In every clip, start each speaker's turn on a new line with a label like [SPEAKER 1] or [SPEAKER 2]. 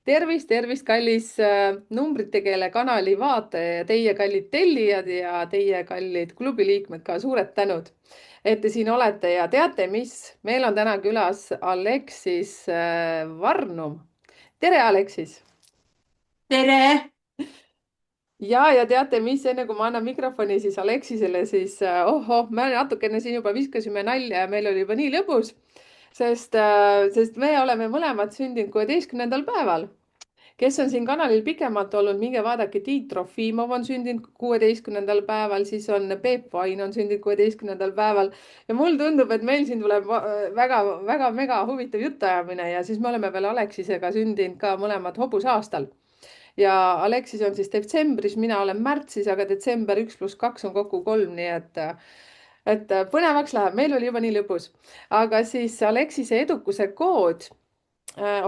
[SPEAKER 1] tervist, tervist, kallis numbrite keele kanali vaataja ja teie kallid tellijad ja teie kallid klubi liikmed ka suured tänud, et te siin olete ja teate, mis meil on täna külas Aleksis Varnum. tere, Aleksis.
[SPEAKER 2] tere!
[SPEAKER 1] Ja teate, mis enne kui ma annan mikrofoni siis Aleksisele, siis me natukene siin juba viskasime nalja ja meil oli juba nii lõbus, sest me oleme mõlemad sündinud 16. päeval. Kes on siin kanalil pikemalt olnud, minge vaadake, Tiit Trofimov on sündinud 16. päeval, siis on Peep Vain on sündinud 16. päeval ja mul tundub, et meil siin tuleb väga-väga mega huvitav jutuajamine ja siis me oleme veel Aleksisega sündinud ka mõlemad hobusaastal. Ja Aleksis on siis detsembris, mina olen märtsis, aga detsember 1+2 on kokku 3, nii et põnevaks läheb, meil oli juba nii lõbus. Aga siis Aleksise edukuse kood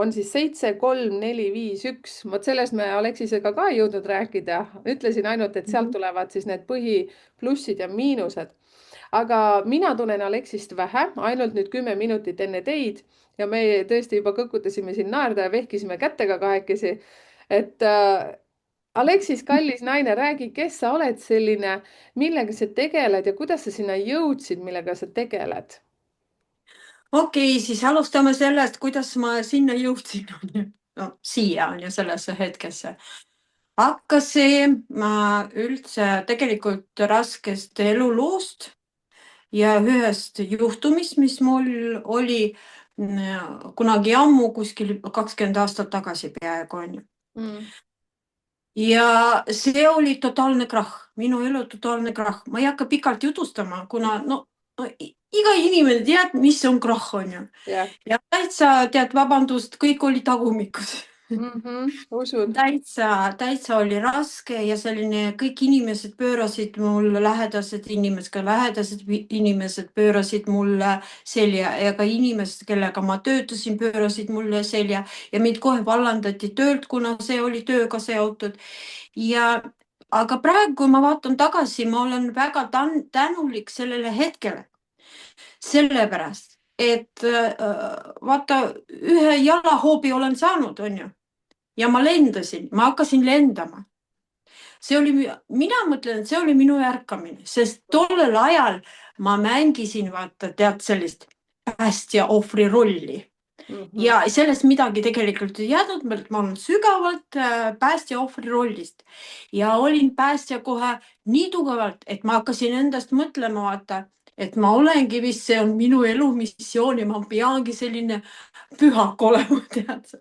[SPEAKER 1] on siis 73451. Vot sellest me Aleksisega ka ei jõudnud rääkida. Ütlesin ainult, et sealt tulevad siis need põhiplussid ja miinused. Aga mina tunnen Aleksist vähe, ainult nüüd 10 minutit enne teid ja me tõesti juba kõkutasime siin naerda ja vehkisime kätega kahekesi. Et Aleksis, kallis naine, räägi, kes sa oled selline, millega sa tegeled ja kuidas sa sinna jõudsid, millega sa tegeled?
[SPEAKER 2] Okei, siis alustame sellest, kuidas ma sinna jõudsin. No, siia on ju sellesse hetkesse. Hakkasin ma üldse tegelikult raskest eluloost ja ühest juhtumist, mis mul oli kunagi ammu, kuskil 20 aastat tagasi peaaegu on ju.
[SPEAKER 1] Mm.
[SPEAKER 2] Ja see oli totaalne krahh, minu elu totaalne krahh. Ma ei hakka pikalt jutustama, kuna iga inimene teab, mis on krahh on ju.
[SPEAKER 1] Jah.
[SPEAKER 2] Ja täitsa tead, vabandust, kõik oli tagumikus.
[SPEAKER 1] Usun.
[SPEAKER 2] Täitsa oli raske ja selline, kõik inimesed pöörasid mulle, lähedased inimesed pöörasid mulle selja ja ka inimesed, kellega ma töötasin, pöörasid mulle selja ja mind kohe vallandati töölt, kuna see oli tööga seotud. Aga praegu, kui ma vaatan tagasi, ma olen väga tänulik sellele hetkele. Sellepärast, et vaata, ühe jalahoobi olen saanud, on ju. Ja ma lendasin, ma hakkasin lendama. Mina mõtlen, et see oli minu ärkamine, sest tollel ajal ma mängisin, vaata, tead sellist päästja ohvri rolli. Ja sellest midagi tegelikult ei jäänud, ma olen sügavalt päästja ohvri rollist. Ja olin päästja kohe nii tugevalt, et ma hakkasin endast mõtlema, vaata, et ma olengi vist, see on minu elu missioon ja ma peangi selline pühak olema, tead sa.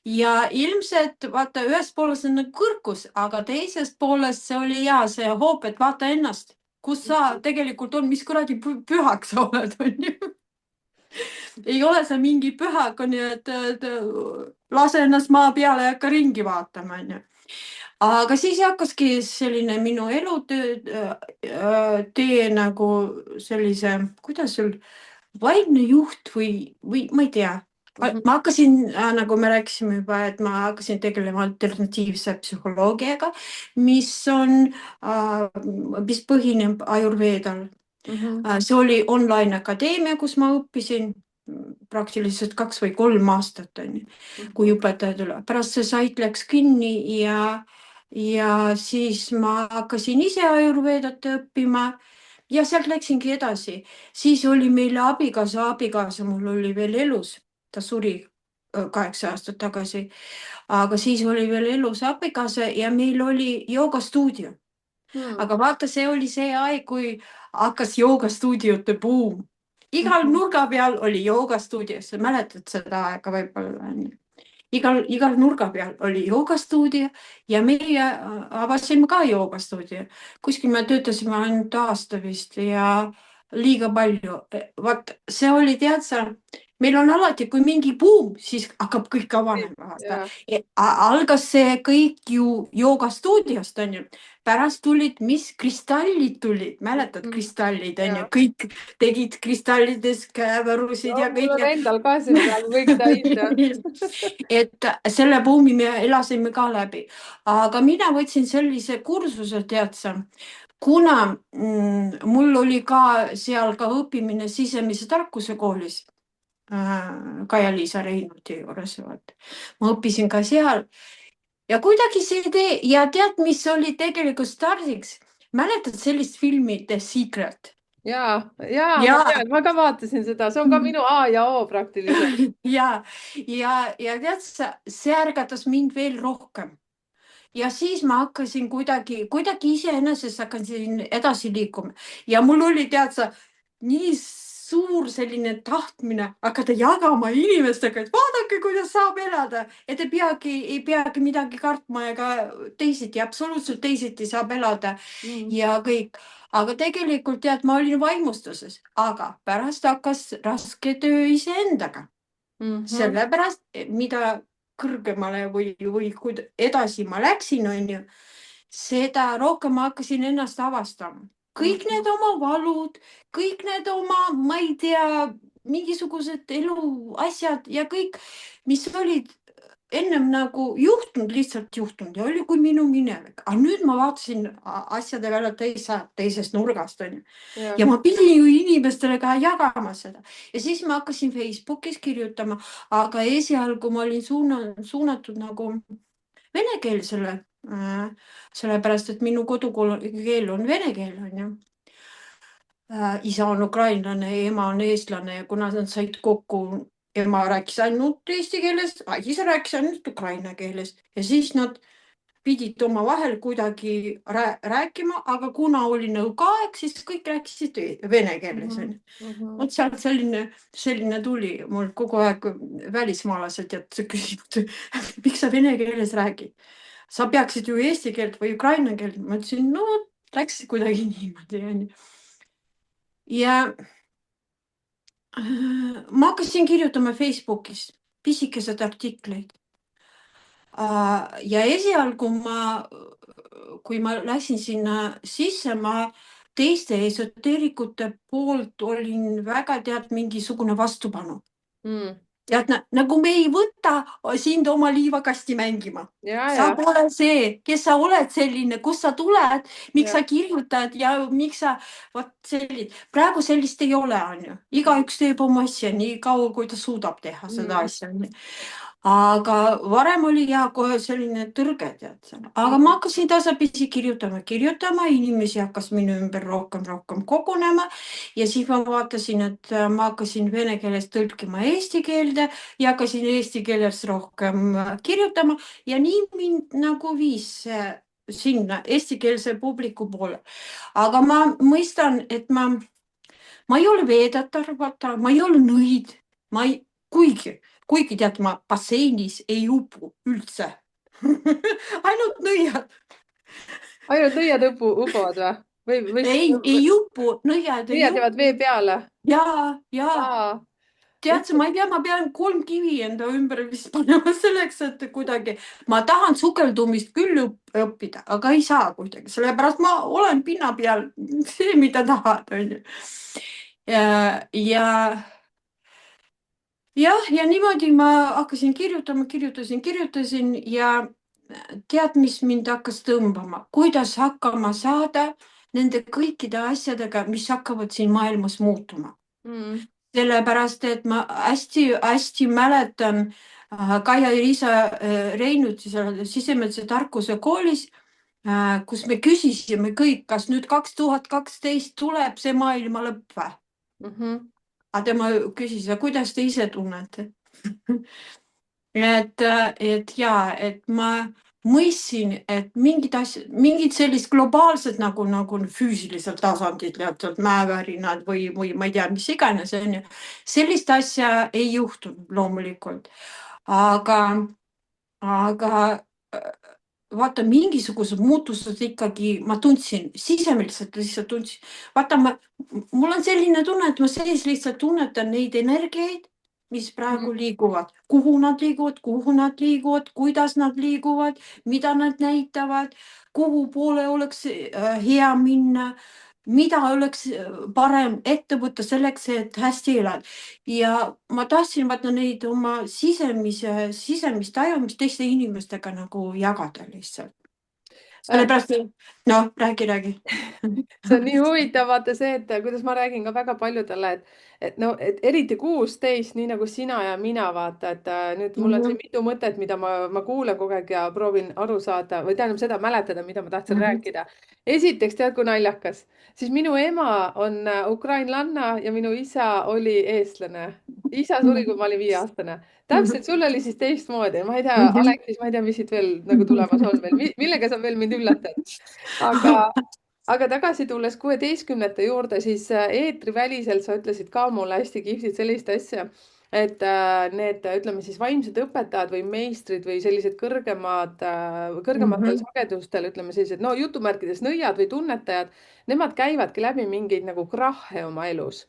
[SPEAKER 2] Ja ilmselt, vaata, ühest poolest on kõrkus, aga teisest poolest see oli hea see hoop, et vaata ennast, kus sa tegelikult on, mis kuradi pühak sa oled, on ju. Ei ole sa mingi pühak, on ju, et lase ennast maa peale ja hakka ringi vaatama, on ju. Aga siis hakkaski selline minu elutöö tee nagu sellise, kuidas sul, vaimne juht või ma ei tea. Ma hakkasin, nagu me rääkisime juba, et ma hakkasin tegelema alternatiivse psühholoogiaga, mis põhineb Ayurvedal. See oli online akadeemia, kus ma õppisin praktiliselt 2 või 3 aastat, kui õpetaja tuli. Pärast see sait läks kinni ja siis ma hakkasin ise Ayurvedat õppima ja sealt läksingi edasi. Siis oli meile abikaasa mul oli veel elus. Ta suri 8 aastat tagasi, aga siis oli veel elus abikaasa ja meil oli joogastuudio. Aga vaata, see oli see aeg, kui hakkas joogastuudiote buum. Igal nurga peal oli joogastuudio, sa mäletad seda aega võib-olla. Igal nurga peal oli joogastuudio ja meie avasime ka joogastuudio. Kuskil me töötasime ainult aasta vist ja liiga palju. Vaat see oli, tead sa, meil on alati, kui mingi buum, siis hakkab kõik avanema. Algas see kõik ju joogastuudiost, on ju. Pärast tulid, mis kristallid tulid, mäletad kristallid, on ju, kõik tegid kristallides käevarusid ja kõik.
[SPEAKER 1] Mul on endal ka siin praegu kõik täis.
[SPEAKER 2] Et selle buumi me elasime ka läbi. Aga mina võtsin sellise kursuse, tead sa, kuna mul oli ka seal ka õppimine sisemise tarkuse koolis. Kaia-Liisa Reinuti juures, vaata. ma õppisin ka seal ja kuidagi see idee ja tead, mis oli tegelikult stardiks? mäletad sellist filmi The Secret?
[SPEAKER 1] Ma
[SPEAKER 2] ja,
[SPEAKER 1] tean, ma ka vaatasin seda, see on ka minu A ja O praktiliselt.
[SPEAKER 2] ja tead sa, see ärgatas mind veel rohkem ja siis ma hakkasin kuidagi iseenesest hakkasin edasi liikuma ja mul oli, tead sa, nii suur selline tahtmine hakata jagama inimestega, et vaadake, kuidas saab elada, et ei peagi midagi kartma ega teisiti, absoluutselt teisiti saab elada
[SPEAKER 1] Mm.
[SPEAKER 2] ja kõik. aga tegelikult tead, ma olin vaimustuses, aga pärast hakkas raske töö iseendaga
[SPEAKER 1] Mhm.
[SPEAKER 2] sellepärast, mida kõrgemale või edasi ma läksin, onju, seda rohkem ma hakkasin ennast avastama. kõik need
[SPEAKER 1] Mhm.
[SPEAKER 2] oma valud, kõik need oma, ma ei tea, mingisugused eluasjad ja kõik, mis olid ennem nagu juhtunud, lihtsalt juhtunud ja oli kui minu minevik. aga nüüd ma vaatasin asjade peale teisest nurgast, onju.
[SPEAKER 1] Jah.
[SPEAKER 2] ja ma pidin ju inimestele ka jagama seda ja siis ma hakkasin Facebookis kirjutama, aga esialgu ma olin suunatud nagu venekeelsele sellepärast, et minu kodukeel on vene keel, onju. isa on ukrainlane, ema on eestlane ja kuna nad said kokku, ema rääkis ainult eesti keeles, isa rääkis ainult ukraina keeles ja siis nad pidid omavahel kuidagi rääkima, aga kuna oli nõukaaeg, siis kõik rääkisid vene keeles.
[SPEAKER 1] Mhm. Mhm.
[SPEAKER 2] vot sealt selline tuli mul kogu aeg välismaalased ja küsivad, miks sa vene keeles räägid? sa peaksid ju eesti keelt või ukraina keelt. ma ütlesin, no läks kuidagi niimoodi, onju. ja ma hakkasin kirjutama Facebookis pisikesed artikleid. ja esialgu kui ma läksin sinna sisse, ma teiste esoteerikute poolt olin väga, tead, mingisugune vastupanu.
[SPEAKER 1] Mm.
[SPEAKER 2] tead, nagu me ei võta sind oma liivakasti mängima. sa
[SPEAKER 1] Ja.
[SPEAKER 2] pole see, kes sa oled selline, kust sa tuled, miks
[SPEAKER 1] Ja.
[SPEAKER 2] sa kirjutad ja miks sa, vot selline. praegu sellist ei ole, onju. igaüks teeb oma asja nii kaua, kui ta suudab teha seda
[SPEAKER 1] Mm.
[SPEAKER 2] asja. aga varem oli ja kohe selline tõrge, tead. aga ma
[SPEAKER 1] Mm.
[SPEAKER 2] hakkasin tasapisi kirjutama, inimesi hakkas minu ümber rohkem kogunema ja siis ma vaatasin, et ma hakkasin vene keelest tõlkima eesti keelde ja hakkasin eesti keeles rohkem kirjutama ja nii mind nagu viis sinna eestikeelse publiku poole. aga ma mõistan, et ma ei ole veedatar, vaata, ma ei ole nõid, ma ei, kuigi tead, ma basseinis ei upu üldse ainult nõiad.
[SPEAKER 1] ainult nõiad upuvad või
[SPEAKER 2] ei upu, nõiad ei
[SPEAKER 1] nõiad jäävad
[SPEAKER 2] upu.
[SPEAKER 1] vee peale?
[SPEAKER 2] ja
[SPEAKER 1] Aa.
[SPEAKER 2] tead sa, ma ei tea, ma pean 3 kivi enda ümber vist panema selleks, et kuidagi, ma tahan sukeldumist küll õppida, aga ei saa kuidagi, sellepärast ma olen pinna peal, see, mida tahad, onju. ja jah, ja niimoodi ma hakkasin kirjutama, kirjutasin ja tead, mis mind hakkas tõmbama, kuidas hakkama saada nende kõikide asjadega, mis hakkavad siin maailmas muutuma.
[SPEAKER 1] Mm.
[SPEAKER 2] sellepärast, et ma hästi mäletan Kaia-Liisa Reinuti seal sisemise tarkuse koolis, kus me küsisime kõik, kas nüüd 2012 tuleb see maailma lõpp või?
[SPEAKER 1] Mhm.
[SPEAKER 2] aga tema küsis, kuidas te ise tunnete? et ja, et ma mõistsin, et mingid sellised globaalsed nagu füüsilisel tasandil teatud mäevärinad või ma ei tea, mis iganes, onju. sellist asja ei juhtunud loomulikult. aga vaata, mingisugused muutused ikkagi ma tundsin, sisemiselt lihtsalt tundsin. vaata, mul on selline tunne, et ma sees lihtsalt tunnetan neid energiaid, mis praegu liiguvad, kuhu nad liiguvad, kuidas nad liiguvad, mida nad näitavad, kuhu poole oleks hea minna, mida oleks parem ette võtta selleks, et hästi elada. ja ma tahtsin vaata neid oma sisemist tajumist teiste inimestega nagu jagada lihtsalt. sellepärast, et noh, räägi.
[SPEAKER 1] see on nii huvitav, vaata see, et kuidas ma räägin ka väga paljudele, et no, et eriti 16, nii nagu sina ja mina, vaata, et nüüd mul on siin
[SPEAKER 2] Mhm,
[SPEAKER 1] mitu mõtet, mida ma kuulan kogu aeg ja proovin aru saada või tähendab seda mäletada, mida ma tahtsin
[SPEAKER 2] mhm,
[SPEAKER 1] rääkida. esiteks, tead, kui naljakas, siis minu ema on ukrainlanna ja minu isa oli eestlane. isa suri, kui ma olin 5-aastane. täpselt, sul oli siis teistmoodi, ma ei tea,
[SPEAKER 2] mhm,
[SPEAKER 1] Aleksis, ma ei tea, mis siit veel nagu tulemas on veel, millega sa veel mind üllatad, aga tagasi tulles 16 juurde, siis eetriväliselt sa ütlesid ka mulle hästi kihvtit sellist asja, et need, ütleme siis vaimsed õpetajad või meistrid või sellised kõrgematel
[SPEAKER 2] mhm,
[SPEAKER 1] sagedustel, ütleme sellised, no jutumärkides nõiad või tunnetajad, nemad käivadki läbi mingeid nagu krahhe oma elus.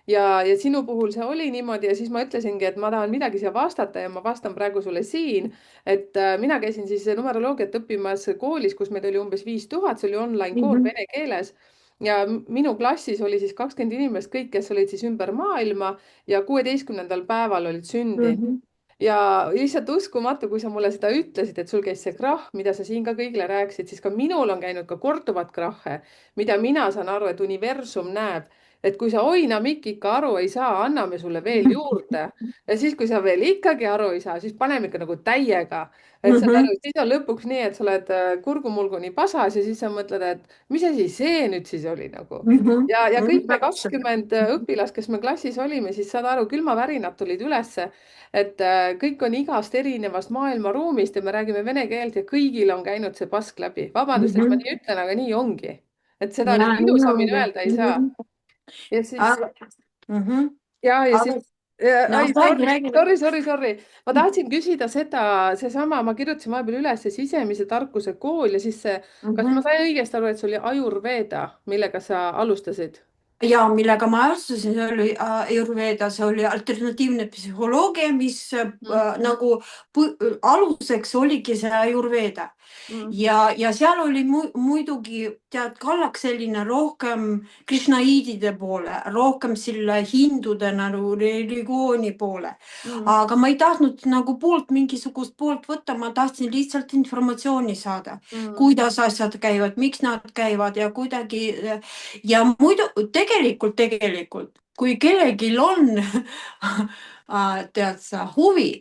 [SPEAKER 1] ja sinu puhul see oli niimoodi ja siis ma ütlesingi, et ma tahan midagi siia vastata ja ma vastan praegu sulle siin, et mina käisin siis numeroloogiat õppimas koolis, kus meid oli umbes 5000, see oli online kool
[SPEAKER 2] mhm,
[SPEAKER 1] vene keeles. ja minu klassis oli siis 20 inimest, kõik, kes olid siis ümber maailma ja 16. päeval olid sündinud.
[SPEAKER 2] mhm,
[SPEAKER 1] ja lihtsalt uskumatu, kui sa mulle seda ütlesid, et sul käis see krahh, mida sa siin ka kõigile rääkisid, siis ka minul on käinud ka korduvad krahhe, mida mina saan aru, et universum näeb, et kui sa oinamikk ikka aru ei saa, anname sulle veel juurde. Ja siis, kui sa veel ikkagi aru ei saa, siis paneme ikka nagu täiega. et saad
[SPEAKER 2] mhm,
[SPEAKER 1] aru, siis on lõpuks nii, et sa oled kurgumulguni pasas ja siis sa mõtled, et mis asi see nüüd siis oli nagu.
[SPEAKER 2] mhm,
[SPEAKER 1] ja kõik me
[SPEAKER 2] täpselt.
[SPEAKER 1] 20 õpilast, kes me klassis olime, siis saad aru, külmavärinad tulid ülesse, et kõik on igast erinevast maailmaruumist ja me räägime vene keelt ja kõigil on käinud see pask läbi. vabandust, et ma
[SPEAKER 2] Mhm.
[SPEAKER 1] nii ütlen, aga nii ongi. et seda
[SPEAKER 2] ja
[SPEAKER 1] nagu
[SPEAKER 2] nii
[SPEAKER 1] ilusamini
[SPEAKER 2] ongi.
[SPEAKER 1] öelda ei saa.
[SPEAKER 2] Mhm.
[SPEAKER 1] ja siis,
[SPEAKER 2] aga mhm.
[SPEAKER 1] ja siis
[SPEAKER 2] aga noh,
[SPEAKER 1] ai,
[SPEAKER 2] räägi,
[SPEAKER 1] sorry,
[SPEAKER 2] räägi.
[SPEAKER 1] sorry. ma tahtsin küsida seda, seesama, ma kirjutasin vahepeal üles see sisemise tarkuse kool ja siis see, kas ma
[SPEAKER 2] Mhm.
[SPEAKER 1] sain õigesti aru, et see oli Ajurveda, millega sa alustasid?
[SPEAKER 2] ja millega ma alustasin, see oli Ayurveda, see oli alternatiivne psühholoogia, mis
[SPEAKER 1] Mm,
[SPEAKER 2] nagu aluseks oligi see Ayurveda.
[SPEAKER 1] mm,
[SPEAKER 2] ja seal oli muidugi tead kallaks selline rohkem krishnaidide poole, rohkem selle hindude nagu religiooni poole.
[SPEAKER 1] mm,
[SPEAKER 2] aga ma ei tahtnud nagu mingisugust poolt võtta, ma tahtsin lihtsalt informatsiooni saada,
[SPEAKER 1] mm.
[SPEAKER 2] kuidas asjad käivad, miks nad käivad ja kuidagi ja muidu tegelikult, kui kellelgi on tead sa huvi,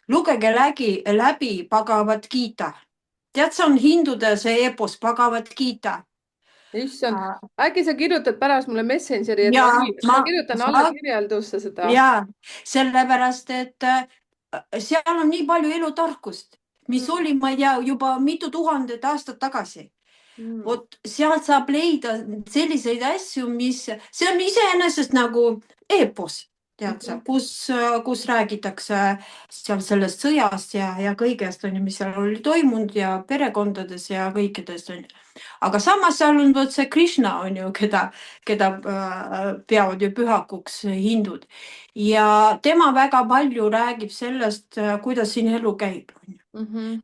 [SPEAKER 2] lugege läbi Bhagavad Gita. tead, see on hindude see epos Bhagavad Gita.
[SPEAKER 1] issand, äkki sa kirjutad pärast mulle Messengeri, et
[SPEAKER 2] ja
[SPEAKER 1] ma kirjutan alla
[SPEAKER 2] ma
[SPEAKER 1] kirjeldusse seda.
[SPEAKER 2] ja sellepärast, et seal on nii palju elutarkust, mis
[SPEAKER 1] Mm,
[SPEAKER 2] oli, ma ei tea, juba mitu tuhandet aastat tagasi.
[SPEAKER 1] mm,
[SPEAKER 2] vot sealt saab leida selliseid asju, see on iseenesest nagu eepos, tead sa,
[SPEAKER 1] mhm,
[SPEAKER 2] kus räägitakse seal sellest sõjast ja kõigest on ju, mis seal oli toimunud ja perekondades ja kõikidest on ju. aga samas seal on vot see Krishna on ju, keda peavad ju pühakuks hindud ja tema väga palju räägib sellest, kuidas siin elu käib
[SPEAKER 1] mhm,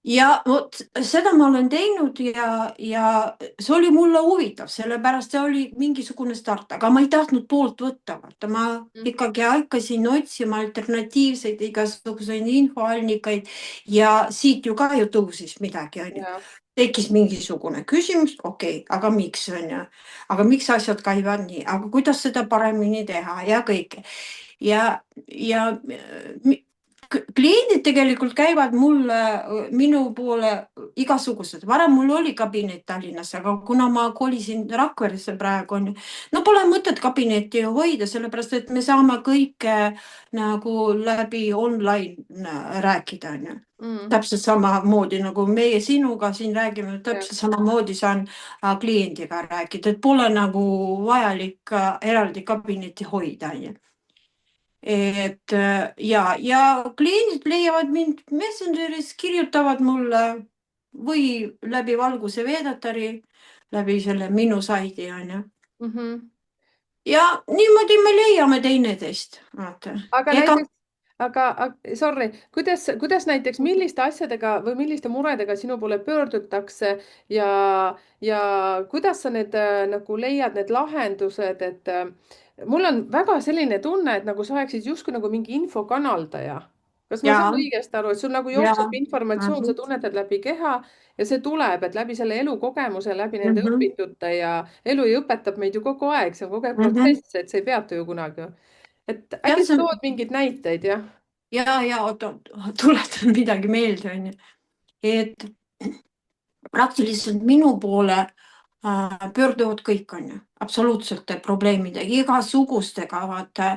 [SPEAKER 2] ja vot seda ma olen teinud ja see oli mulle huvitav, sellepärast see oli mingisugune start, aga ma ei tahtnud poolt võtta, vaata ma
[SPEAKER 1] mm,
[SPEAKER 2] ikkagi hakkasin otsima alternatiivseid igasuguseid infoallikaid ja siit ju ka ju tõusis midagi, onju.
[SPEAKER 1] ja,
[SPEAKER 2] tekkis mingisugune küsimus, okei, aga miks onju, aga miks asjad käivad nii, aga kuidas seda paremini teha ja kõike ja kliendid tegelikult käivad minu poole igasugused, varem mul oli kabinet Tallinnas, aga kuna ma kolisin Rakveresse praegu on ju, no pole mõtet kabinetti hoida, sellepärast et me saame kõike nagu läbi online rääkida, on ju.
[SPEAKER 1] mm,
[SPEAKER 2] täpselt samamoodi nagu meie sinuga siin räägime,
[SPEAKER 1] ja,
[SPEAKER 2] täpselt samamoodi saan kliendiga rääkida, et pole nagu vajalik eraldi kabinetti hoida, on ju ja kliendid leiavad mind Messengeris, kirjutavad mulle või läbi Valguse Vedatari, läbi selle minu saidi onju.
[SPEAKER 1] mhm.
[SPEAKER 2] ja niimoodi me leiame teineteist, vaata.
[SPEAKER 1] aga
[SPEAKER 2] ega
[SPEAKER 1] näiteks, sorry, kuidas näiteks, milliste asjadega või milliste muredega sinu poole pöördutakse ja, ja kuidas sa need nagu leiad need lahendused, et mul on väga selline tunne, et nagu sa oleksid justkui nagu mingi infokanaldaja. kas ma saan
[SPEAKER 2] ja,
[SPEAKER 1] õigesti aru, et sul nagu jookseb
[SPEAKER 2] ja.
[SPEAKER 1] informatsioon, sa
[SPEAKER 2] Mhm,
[SPEAKER 1] tunnetad läbi keha ja see tuleb, et läbi selle elukogemuse, läbi nende
[SPEAKER 2] mhm,
[SPEAKER 1] õpitute ja elu ju õpetab meid ju kogu aeg, see on kogu aeg
[SPEAKER 2] mhm.
[SPEAKER 1] protsess, et see ei peatu ju kunagi. et
[SPEAKER 2] jah,
[SPEAKER 1] äkki
[SPEAKER 2] see
[SPEAKER 1] sa
[SPEAKER 2] on
[SPEAKER 1] tood mingeid näiteid, jah?
[SPEAKER 2] oota, tuletan midagi meelde, onju, et praktiliselt minu poole pöörduvad kõik, onju, absoluutsete probleemidega, igasugustega, vaata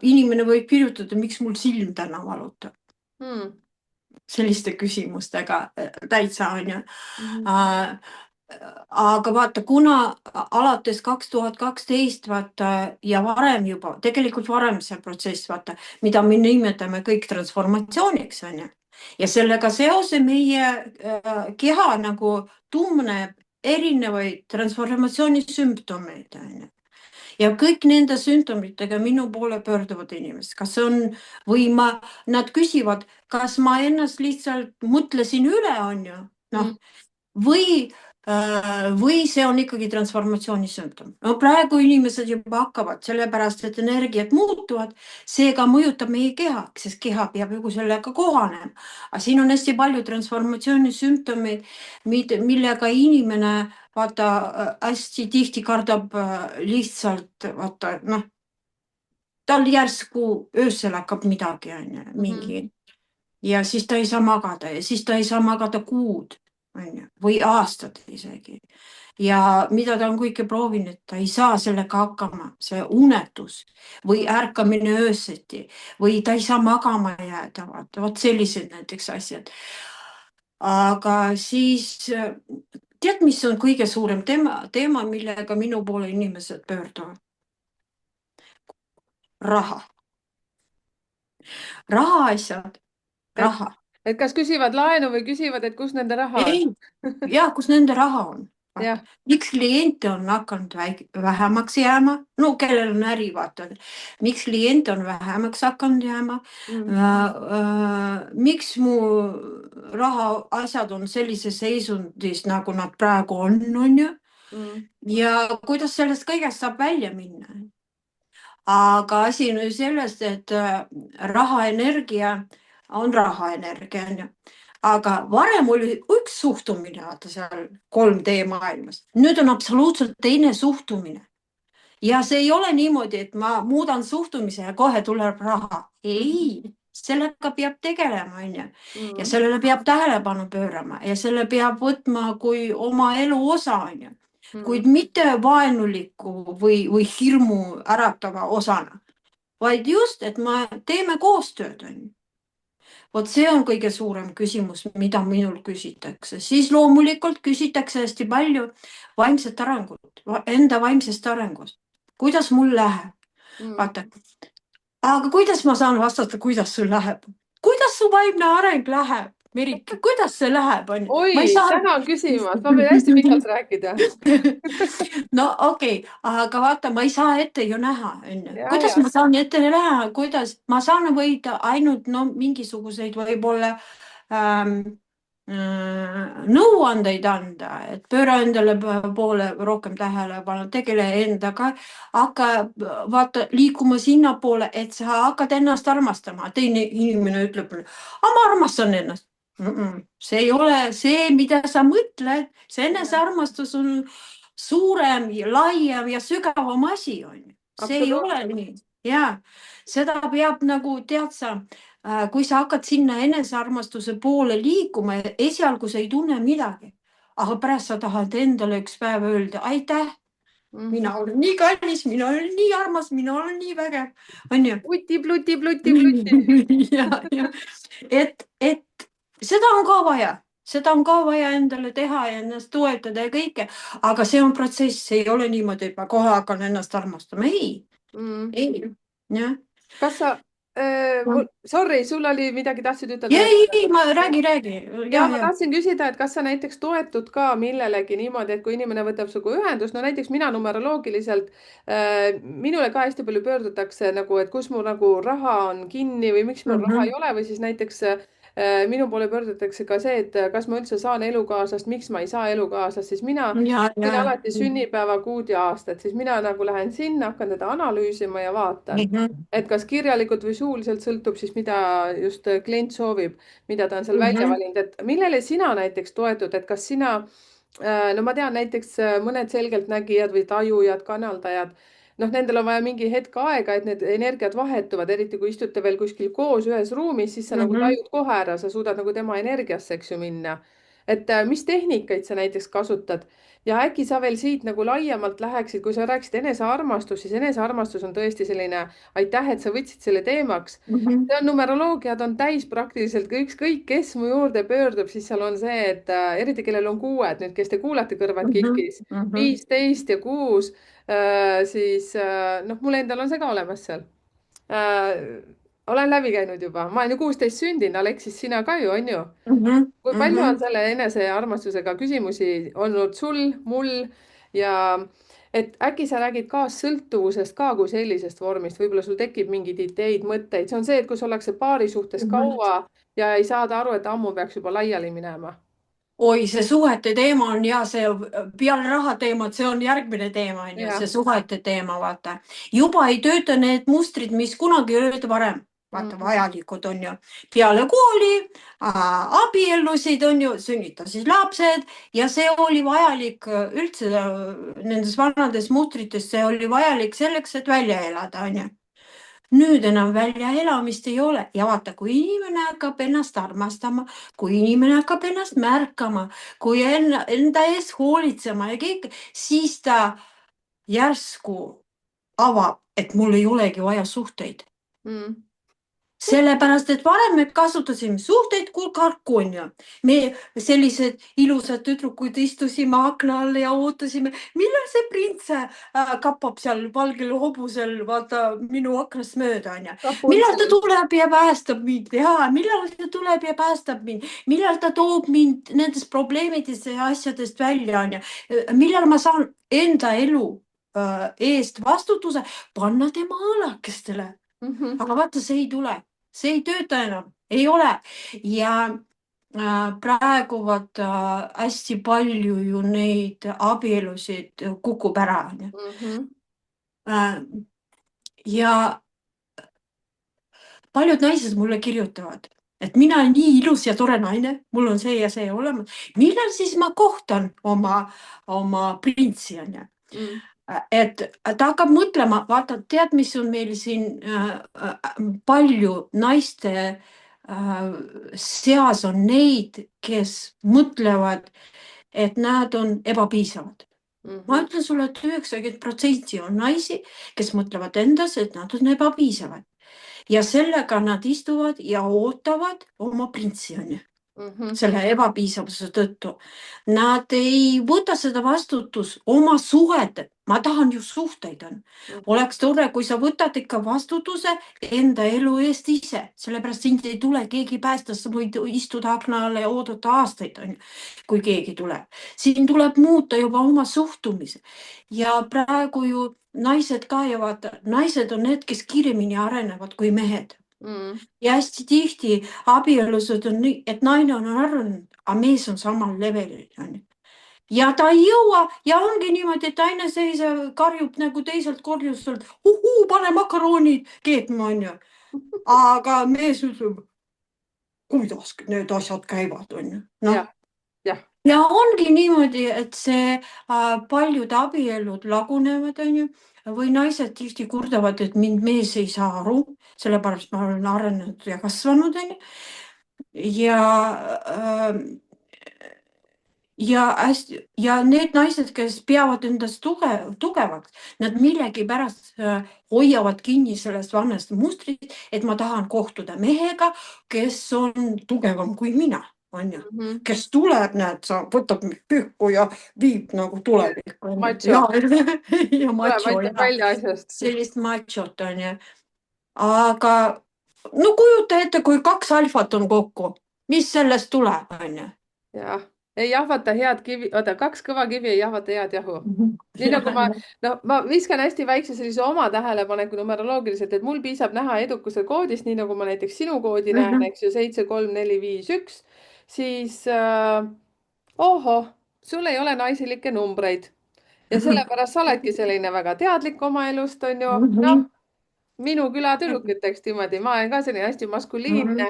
[SPEAKER 2] inimene võib kirjutada, miks mul silm täna valutab,
[SPEAKER 1] Hmm.
[SPEAKER 2] selliste küsimustega täitsa, onju.
[SPEAKER 1] Mhm.
[SPEAKER 2] Äh, aga vaata, kuna alates 2012 vaata ja varem juba, tegelikult varem see protsess, vaata, mida me nimetame kõik transformatsiooniks, onju. ja sellega seoses meie keha nagu tunneb erinevaid transformatsiooni sümptomeid, onju. ja kõik nende sümptomitega minu poole pöörduvad inimesed, kas on või nad küsivad, kas ma ennast lihtsalt mõtlesin üle, onju, noh,
[SPEAKER 1] Mm.
[SPEAKER 2] või, või see on ikkagi transformatsiooni sümptom. No praegu inimesed juba hakkavad, sellepärast et energiat muutuvad, seega mõjutab meie keha, sest keha peab ju sellega kohanema. aga siin on hästi palju transformatsiooni sümptomeid, millega inimene vaata hästi tihti kardab lihtsalt vaata noh, tal järsku öösel hakkab midagi, onju,
[SPEAKER 1] Mhm.
[SPEAKER 2] mingi ja siis ta ei saa magada ja siis ta ei saa magada kuud, onju, või aastad isegi. ja mida ta on kõike proovinud, ta ei saa sellega hakkama, see unetus või
[SPEAKER 1] Mm.
[SPEAKER 2] ärkamine öösiti või ta ei saa magama jääda, vaata, vot sellised näiteks asjad. aga siis tead, mis on kõige suurem teema, millega minu poole inimesed pöörduvad? raha, rahaasjad,
[SPEAKER 1] et,
[SPEAKER 2] raha.
[SPEAKER 1] et kas küsivad laenu või küsivad, et kus nende raha on?
[SPEAKER 2] ei, ja kus nende raha on? vaata,
[SPEAKER 1] jah.
[SPEAKER 2] miks kliente on hakanud vähemaks jääma, no kellel on äri, vaata, miks kliente on vähemaks hakanud jääma
[SPEAKER 1] Mm.
[SPEAKER 2] miks mu rahaasjad on sellises seisundis, nagu nad praegu on ju,
[SPEAKER 1] Mm.
[SPEAKER 2] ja kuidas sellest kõigest saab välja minna. aga asi on ju selles, et rahaenergia on rahaenergia, on ju. aga varem oli üks suhtumine, vaata seal 3D maailmas, nüüd on absoluutselt teine suhtumine. ja see ei ole niimoodi, et ma muudan suhtumise ja kohe tuleb raha.
[SPEAKER 1] Mhm.
[SPEAKER 2] ei, sellega peab tegelema, on ju. ja
[SPEAKER 1] Mm.
[SPEAKER 2] sellele peab tähelepanu pöörama ja selle peab võtma kui oma elu osa, on ju,
[SPEAKER 1] Mm.
[SPEAKER 2] kuid mitte vaenuliku või hirmu äratava osana, vaid just, et me teeme koostööd, on ju. vot see on kõige suurem küsimus, mida minul küsitakse, siis loomulikult küsitakse hästi palju vaimset arengut, enda vaimsest arengust. kuidas mul läheb?
[SPEAKER 1] Mm.
[SPEAKER 2] vaata, aga kuidas ma saan vastata, kuidas sul läheb? kuidas su vaimne areng läheb, Merike, kuidas see läheb, on ju? ma ei
[SPEAKER 1] oi,
[SPEAKER 2] saa
[SPEAKER 1] tänan küsimast, ma võin hästi pikalt rääkida.
[SPEAKER 2] no okei okay., aga vaata, ma ei saa ette ju näha, onju.
[SPEAKER 1] ja,
[SPEAKER 2] kuidas
[SPEAKER 1] ja.
[SPEAKER 2] ma saan ette näha, kuidas ma saan võida ainult no mingisuguseid võib-olla ähm, nõuandeid anda, et pööra endale poole rohkem tähelepanu, tegele endaga, hakka vaata liikuma sinnapoole, et sa hakkad ennast armastama. teine inimene ütleb, aga ma armastan ennast. see ei ole see, mida sa mõtled, see enesearmastus on suurem ja laiem ja sügavam asi, on ju. see ei ole
[SPEAKER 1] Absoluutselt.
[SPEAKER 2] nii ja seda peab nagu tead sa, kui sa hakkad sinna enesearmastuse poole liikuma, esialgu sa ei tunne midagi, aga pärast sa tahad endale üks päev öelda aitäh,
[SPEAKER 1] Mhm.
[SPEAKER 2] mina olen nii kallis, mina olen nii armas, mina olen nii vägev, on ju.
[SPEAKER 1] Uti, pluti, pluti, pluti.
[SPEAKER 2] ja, et seda on ka vaja, seda on ka vaja endale teha ja ennast toetada ja kõike, aga see on protsess, ei ole niimoodi, et ma kohe hakkan ennast armastama, ei,
[SPEAKER 1] Mm.
[SPEAKER 2] ei, jah.
[SPEAKER 1] kas sa sorry, sul oli midagi, tahtsid
[SPEAKER 2] ja
[SPEAKER 1] ütelda?
[SPEAKER 2] ei, ma räägi,
[SPEAKER 1] ja
[SPEAKER 2] ja,
[SPEAKER 1] ma
[SPEAKER 2] ja.
[SPEAKER 1] tahtsin küsida, et kas sa näiteks toetud ka millelegi niimoodi, et kui inimene võtab sinuga ühendust, no näiteks mina numeroloogiliselt minule ka hästi palju pöördutakse nagu, et kus mul nagu raha on kinni või miks mul raha ei ole või siis näiteks minu poole pöördutakse ka see, et kas ma üldse saan elukaaslast, miks ma ei saa elukaaslast, siis mina küsin
[SPEAKER 2] ja.
[SPEAKER 1] alati sünnipäeva, kuud ja aastat, siis mina nagu lähen sinna, hakkan teda analüüsima ja vaatan,
[SPEAKER 2] Mhm,
[SPEAKER 1] et kas kirjalikult või suuliselt, sõltub siis, mida just klient soovib, mida ta on seal välja
[SPEAKER 2] mhm,
[SPEAKER 1] valinud, et millele sina näiteks toetud, et kas sina no ma tean näiteks mõned selgeltnägijad või tajujad, kanaldajad, noh, nendel on vaja mingi hetk aega, et need energiat vahetuvad, eriti kui istute veel kuskil koos ühes ruumis, siis sa nagu
[SPEAKER 2] mhm.
[SPEAKER 1] tajud kohe ära, sa suudad nagu tema energiasse, eks ju, minna. Et mis tehnikaid sa näiteks kasutad ja äkki sa veel siit nagu laiemalt läheksid, kui sa rääkisid enesearmastus, siis enesearmastus on tõesti selline, aitäh, et sa võtsid selle teemaks.
[SPEAKER 2] Mhm,
[SPEAKER 1] See on numeroloogiad on täis praktiliselt ükskõik, kes mu juurde pöördub, siis seal on see, et eriti kellel on kuued nüüd, kes te kuulate kõrvad
[SPEAKER 2] mhm,
[SPEAKER 1] kikis,
[SPEAKER 2] mhm,
[SPEAKER 1] 15 ja 6, siis noh, mul endal on see ka olemas seal. Olen läbi käinud juba, ma olen ju 16 sündinud, Aleksis, sina ka ju, on ju?
[SPEAKER 2] mhm,
[SPEAKER 1] Kui palju on
[SPEAKER 2] mhm.
[SPEAKER 1] selle enesearmastusega küsimusi olnud sul, mul ja et äkki sa räägid kaassõltuvusest ka kui sellisest vormist, võib-olla sul tekib mingeid ideid, mõtteid, see on see, et kus ollakse paari suhtes
[SPEAKER 2] Mhm.
[SPEAKER 1] kaua ja ei saada aru, et ammu peaks juba laiali minema.
[SPEAKER 2] Oi, see suhete teema on ja see peale raha teemat, see on järgmine teema, on ju, see
[SPEAKER 1] jah.
[SPEAKER 2] suhete teema, vaata. juba ei tööta need mustrid, mis kunagi olid varem, vaata,
[SPEAKER 1] Mm,
[SPEAKER 2] vajalikud on ju. peale kooli abiellusid, on ju, sünnitasid lapsed ja see oli vajalik üldse nendes vanades mustrites, see oli vajalik selleks, et välja elada, on ju. Nüüd enam väljaelamist ei ole ja vaata, kui inimene hakkab ennast armastama, kui inimene hakkab ennast märkama, kui enda eest hoolitsema ja kõik, siis ta järsku avab, et mul ei olegi vaja suhteid.
[SPEAKER 1] mm,
[SPEAKER 2] Sellepärast, et varem me kasutasime suhteid kui karkuunja. me sellised ilusad tüdrukud istusime akna all ja ootasime, millal see prints kappab seal valgel hobusel, vaata minu aknast mööda onju. millal ta
[SPEAKER 1] Rapuntsel.
[SPEAKER 2] tuleb ja päästab mind ja millal ta tuleb ja päästab mind, millal ta toob mind nendest probleemidest ja asjadest välja onju. millal ma saan enda elu eest vastutuse panna tema õlakestele.
[SPEAKER 1] Mhm,
[SPEAKER 2] Aga vaata, see ei tule, see ei tööta enam, ei ole ja praegu vaata hästi palju ju neid abielusid kukub ära onju.
[SPEAKER 1] mhm,
[SPEAKER 2] Ja paljud naised mulle kirjutavad, et mina olen nii ilus ja tore naine, mul on see ja see olemas. millal siis ma kohtan oma printsi onju.
[SPEAKER 1] mm,
[SPEAKER 2] Et ta hakkab mõtlema, vaata, tead, mis on meil siin palju naiste seas on neid, kes mõtlevad, et nad on ebapiisavad. ma
[SPEAKER 1] mhm,
[SPEAKER 2] ütlen sulle, et 90% on naisi, kes mõtlevad endas, et nad on ebapiisavad ja sellega nad istuvad ja ootavad oma printsi onju
[SPEAKER 1] mhm,
[SPEAKER 2] selle ebapiisavuse tõttu. Nad ei võta seda vastutus oma suhete, ma tahan ju suhteid on.
[SPEAKER 1] mhm,
[SPEAKER 2] oleks tore, kui sa võtad ikka vastutuse enda elu eest ise, sellepärast sind ei tule keegi päästa, sa võid istuda akna all ja oodata aastaid on ju, kui keegi tuleb. siin tuleb muuta juba oma suhtumise ja praegu ju naised ka ja vaata, naised on need, kes kiiremini arenevad kui mehed
[SPEAKER 1] mm,
[SPEAKER 2] ja hästi tihti abielused on nii, et naine on arvanud, aga mees on samal levelil onju. ja ta ei jõua ja ongi niimoodi, et naine seisab, karjub nagu teiselt korjuselt, pane makaronid keetma onju. aga mees ütleb, kuidas need asjad käivad onju. noh,
[SPEAKER 1] jah, jah.
[SPEAKER 2] ja ongi niimoodi, et see paljud abielud lagunevad, onju, või naised tihti kurdavad, et mind mees ei saa aru, sellepärast ma olen arenenud ja kasvanud, onju. ja hästi ja need naised, kes peavad endast tugevaks, nad millegipärast hoiavad kinni sellest vanast mustrist, et ma tahan kohtuda mehega, kes on tugevam kui mina, onju,
[SPEAKER 1] Mhm.
[SPEAKER 2] kes tuleb, näed sa, võtab pühku ja viib nagu tulevikku onju
[SPEAKER 1] Macho,
[SPEAKER 2] ja ja
[SPEAKER 1] tuleb,
[SPEAKER 2] macho
[SPEAKER 1] aitab
[SPEAKER 2] ja
[SPEAKER 1] välja asjast.
[SPEAKER 2] sellist machot onju. aga no kujuta ette, kui kaks alfat on kokku, mis sellest tuleb onju.
[SPEAKER 1] jah, ei jahvata head kivi, oota, kaks kõva kivi ei jahvata head jahu. nii
[SPEAKER 2] ja,
[SPEAKER 1] nagu no ma viskan hästi väikse sellise oma tähelepaneku numeroloogiliselt, et mul piisab näha edukuse koodist, nii nagu ma näiteks sinu koodi näen, eks ju, 73451, siis ohoh, sul ei ole naiselikke numbreid ja sellepärast sa oledki selline väga teadlik oma elust, on ju. Noh, minu küla tüdruk ütleks niimoodi, ma olen ka selline hästi maskuliinne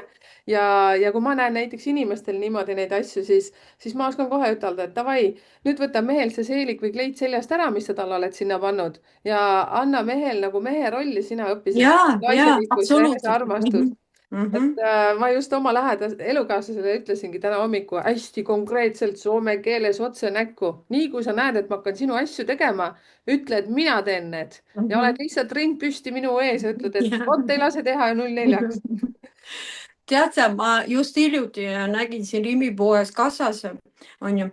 [SPEAKER 1] ja kui ma näen näiteks inimestel niimoodi neid asju, siis ma oskan kohe ütelda, et davai, nüüd võta mehel see seelik või kleit seljast ära, mis sa talle oled sinna pannud ja anna mehel nagu mehe rolli, sina õppisid naiselikkust ja
[SPEAKER 2] absoluutselt.
[SPEAKER 1] enesearmastust. Et ma just oma elukaaslasele ütlesingi täna hommikul hästi konkreetselt soome keeles otse näkku. nii kui sa näed, et ma hakkan sinu asju tegema, ütle, et mina teen need ja oled lihtsalt ring püsti minu ees ja ütled, et vot ei lase teha ja 0-4-ks.
[SPEAKER 2] tead sa, ma just hiljuti nägin siin Rimi poes kassas, on ju,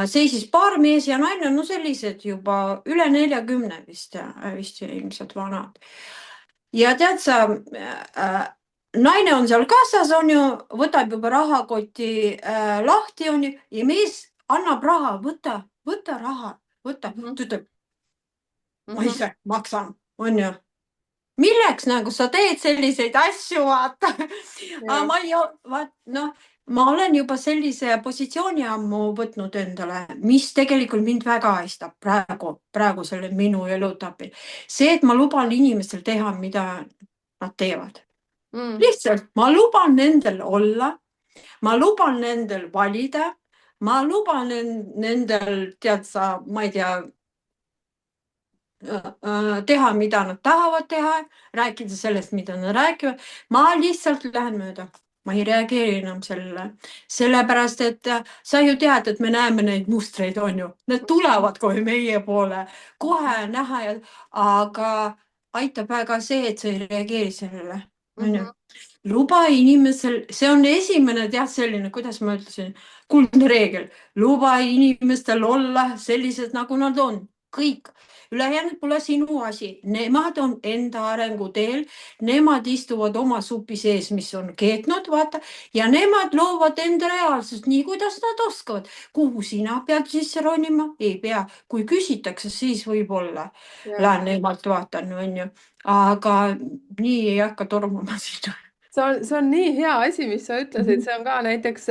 [SPEAKER 2] seisis paar mees ja naine, no sellised juba üle 40 vist ilmselt vanad. ja tead sa, naine on seal kassas, on ju, võtab juba rahakoti lahti, on ju, ja mees annab raha, võta raha, võta. ta ütleb, ma ise maksan, on ju. milleks nagu sa teed selliseid asju, vaata. aga ma ei, noh, ma olen juba sellise positsiooni ammu võtnud endale, mis tegelikult mind väga aistab praegu selle minu eluetapil. see, et ma luban inimestel teha, mida nad teevad. lihtsalt ma luban nendel olla, ma luban nendel valida, ma luban nendel, tead sa, ma ei tea, teha, mida nad tahavad teha, rääkida sellest, mida nad räägivad. ma lihtsalt lähen mööda, ma ei reageeri enam sellele, sellepärast et sa ju tead, et me näeme neid mustreid, on ju, need tulevad kohe meie poole, kohe näha, aga aitab väga see, et sa ei reageeri sellele, on ju. luba inimesel, see on esimene tead selline, kuidas ma ütlesin, kuldne reegel, luba inimestel olla sellised, nagu nad on, kõik. ülejäänud pole sinu asi, nemad on enda arenguteel, nemad istuvad oma supi sees, mis on keetnud, vaata, ja nemad loovad enda reaalsust nii, kuidas nad oskavad. kuhu sina pead sisse ronima? Ei pea, kui küsitakse, siis võib-olla lähen nemalt vaatan, on ju, aga nii ei hakka tormama sinna.
[SPEAKER 1] see on nii hea asi, mis sa ütlesid, see on ka näiteks,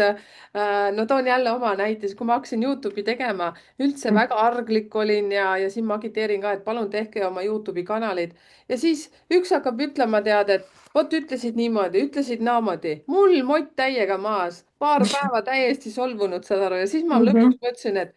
[SPEAKER 1] no toon jälle oma näite, siis kui ma hakkasin Youtube'i tegema, üldse väga arglik olin ja siin ma agiteerin ka, et palun tehke oma Youtube'i kanalid. ja siis üks hakkab ütlema, tead, et vot ütlesid niimoodi, ütlesid naamoodi, mul mott täiega maas, paar päeva täiesti solvunud, saad aru, ja siis ma lõpuks mõtlesin, et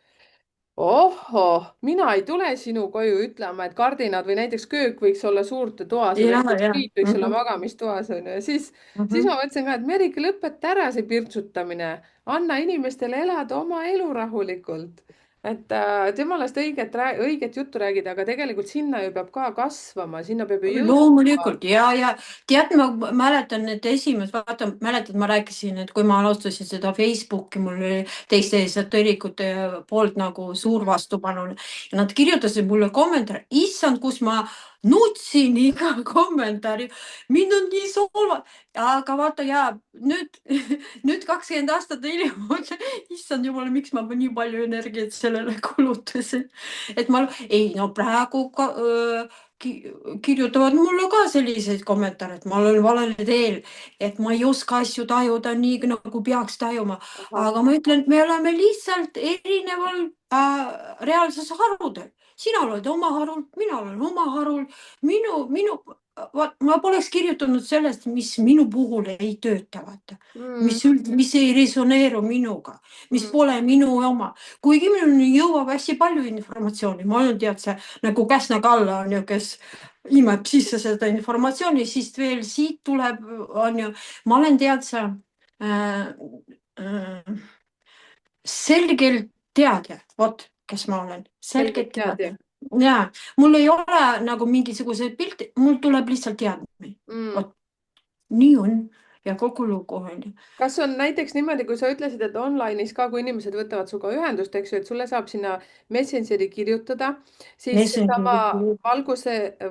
[SPEAKER 1] ohoh, mina ei tule sinu koju ütlema, et kardinad või näiteks köök võiks olla suurte toas ja näiteks pliit võiks olla magamistoas onju. Ja siis ma mõtlesin ka, et Merike, lõpeta ära see pirtsutamine, anna inimestele elada oma elu rahulikult. Et jumalast õiget juttu räägida, aga tegelikult sinna ju peab ka kasvama, sinna peab ju jõudma.
[SPEAKER 2] loomulikult ja tead, ma mäletan, et vaata, mäletad, ma rääkisin, et kui ma alustasin seda Facebooki, mul oli teiste esoteerikute poolt nagu suur vastupanu ja nad kirjutasid mulle kommentaare, issand, kus ma nutsin iga kommentaari, mind on nii solvanud, aga vaata ja nüüd 20 aastat hiljem, issand jumal, miks ma nii palju energiat sellele kulutasin, et ma ei no praegu ka, kirjutavad mulle ka selliseid kommentaare, et ma olen valel teel, et ma ei oska asju tajuda nii, nagu peaks tajuma. aga ma ütlen, et me oleme lihtsalt erineval reaalsuse harudel. sina oled oma harul, mina olen oma harul, ma poleks kirjutanud sellest, mis minu puhul ei tööta, vaata. mis ei resoneeru minuga, mis pole minu oma. kuigi minuni jõuab hästi palju informatsiooni, ma olen tead see nagu Käsna Kalle on ju, kes imeb sisse seda informatsiooni, siis veel siit tuleb, on ju, ma olen tead see selgelt teadja, vot kes ma olen, selgelt teadja. ja mul ei ole nagu mingisuguseid pilte, mul tuleb lihtsalt teadmine. vot nii on ja kogu lugu on ju.
[SPEAKER 1] kas on näiteks niimoodi, kui sa ütlesid, et online'is ka, kui inimesed võtavad sinuga ühendust, eks ju, et sulle saab sinna Messengeri kirjutada, siis seesama